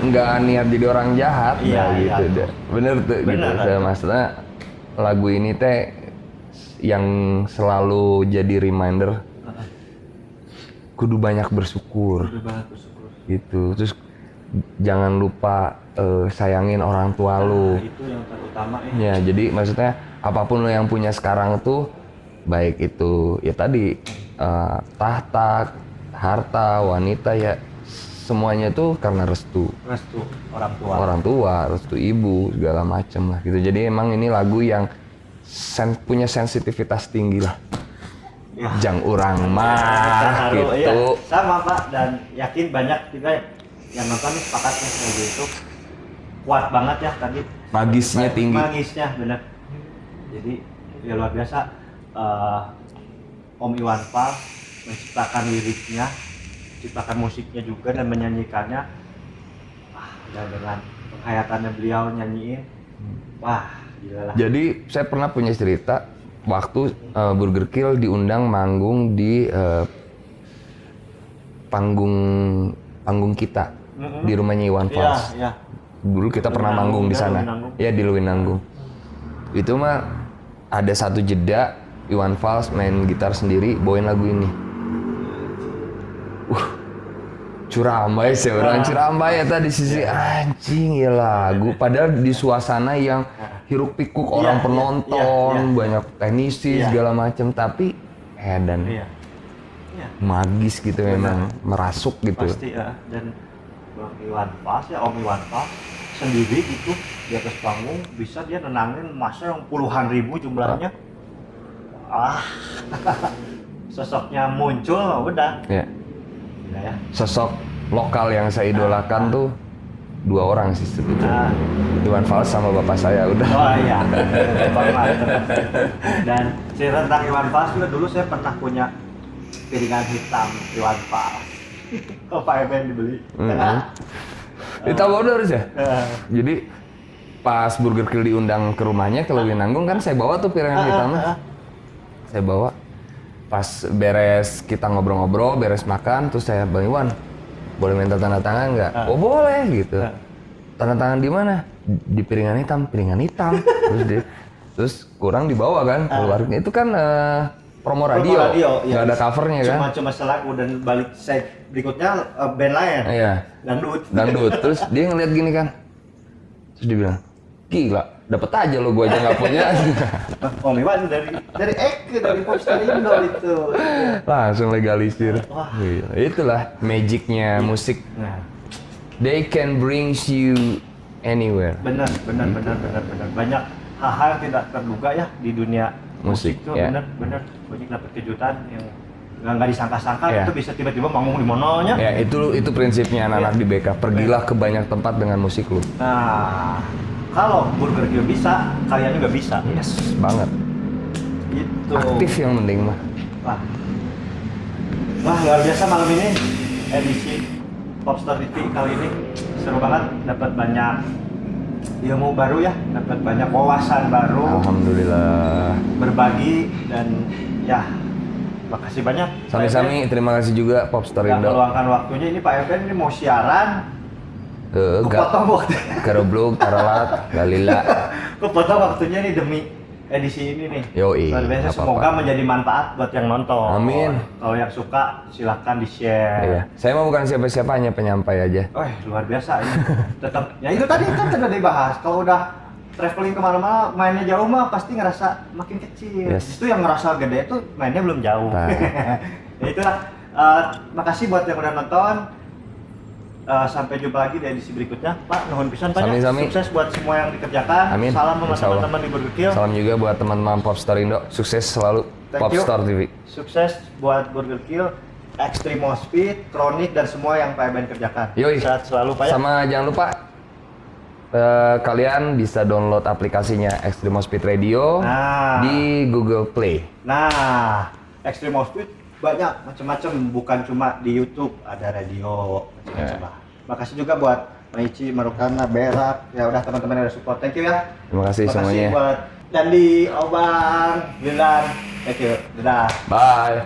nggak niat jadi orang jahat gitu. Bener tuh gitu. Maksudnya lagu ini teh yang selalu jadi reminder kudu banyak bersyukur gitu. Terus jangan lupa sayangin orang tua lu. Itu yang terutama ya. Jadi maksudnya apapun lo yang punya sekarang tuh, baik itu ya tadi tahta, harta, wanita ya, semuanya tuh karena restu orang tua, restu ibu segala macem lah gitu. Jadi emang ini lagu yang punya sensitivitas tinggi lah. Jang urang mah gitu. Sama Pak, dan yakin banyak juga yang nonton sepakatnya lagu itu kuat banget ya tadi. Magisnya tinggi. Magisnya bener. Jadi ya luar biasa. Om Iwan Fals menciptakan liriknya, menciptakan musiknya juga dan menyanyikannya. Dan dengan penghayatannya beliau nyanyiin, wah gila lah. Jadi saya pernah punya cerita waktu Burger Kill diundang manggung di panggung kita di rumahnya Iwan Fals. Dulu kita pernah manggung di sana. Ya di Lewinanggung. Itu mah ada satu jeda Iwan Fals main gitar sendiri bawain lagu ini. Curambai sih orang Curambai ya tadi sisi anjing ya lagu padahal di suasana yang hiruk pikuk orang penonton banyak teknisi segala macam tapi edan magis gitu memang merasuk gitu pasti ya. Dan Bang Iwan Fals ya Om Iwan Fals sendiri gitu di atas panggung bisa dia nenangin masa yang puluhan ribu jumlahnya sosoknya muncul udah ya. Ya. Sosok lokal yang saya idolakan tuh 2 orang sih sebetulnya. Iwan Fals sama bapak saya udah. Oh iya. Dan cerita tentang Iwan Fals juga dulu saya pernah punya piringan hitam Iwan Fals. Kok Pak Eben dibeli? Di Tabodor ya. Jadi pas Burger Kill diundang ke rumahnya ke Lewinanggung kan saya bawa tuh piringan hitamnya. Saya bawa. Pas beres kita ngobrol-ngobrol, beres makan, terus saya Bang Iwan, boleh minta tanda tangan nggak? Oh boleh gitu. Tanda tangan di mana? Di piringan hitam. Terus kurang dibawa kan keluar. Itu kan promo radio, nggak ada covernya kan? Cuma selaku dan balik set berikutnya band lain. Iya. Dangdut. Terus dia ngeliat gini kan, terus dia bilang, gila, dapet aja lo, gua aja nggak punya. Om Iwan dari Eke, dari Popstar Indo itu. Langsung legalisir. Itulah magicnya musik. They can bring you anywhere. Benar. Banyak hal-hal yang tidak terduga ya di dunia musik itu. Benar. Banyak dapat kejutan yang nggak disangka-sangka itu bisa tiba-tiba manggung di mananya. Ya itu prinsipnya anak-anak di BK. Pergilah ke banyak tempat dengan musik lu. Nah, kalau Burger Kill bisa, kalian juga bisa. Yes, banget. Gitu. Aktif yang penting mah. Wah, luar biasa malam ini edisi Popstar TV kali ini seru banget, dapat banyak ilmu baru ya, dapat banyak wawasan baru. Alhamdulillah. Berbagi dan ya, makasih banyak. Sami-sami, terima kasih juga Popstar Indo. Meluangkan waktunya ini Pak Eben ini mau siaran. Kepotong waktu. Karoblog, karolat, galila. Kepotong waktunya nih demi edisi ini nih. Yoi. Luar biasa, semoga menjadi manfaat buat yang nonton. Amin. Kalau yang suka silahkan di-share. Iya. Saya mah bukan siapa-siapa, hanya penyampai aja. Luar biasa ini. Tetap. Ya itu tadi kan sudah dibahas. Kalau udah traveling kemana-mana, mainnya jauh mah pasti ngerasa makin kecil. Yes. Itu yang ngerasa gede itu mainnya belum jauh. Ya itulah. Makasih buat yang udah nonton. Sampai jumpa lagi di edisi berikutnya. Pak, nuhun pisan Pak. Sami-sami. Sukses buat semua yang dikerjakan. Amin. Salam buat teman-teman di Burger Kill. Salam juga buat teman-teman Popstar Indo. Sukses selalu. Popstar TV. Sukses buat Burger Kill, Extreme Speed, Kronik dan semua yang Pak Eben kerjakan. Yoi. Sehat selalu Pak ya. Sama jangan lupa kalian bisa download aplikasinya Extreme Speed Radio di Google Play. Nah, Extreme Speed banyak macam-macam, bukan cuma di YouTube, ada radio macam-macam. Makasih juga buat Maici, Marukana, Berak, ya udah teman-teman yang udah support, thank you ya. Terima kasih semuanya. Buat Dandi, Obang, Gilan, thank you, dadah. Bye.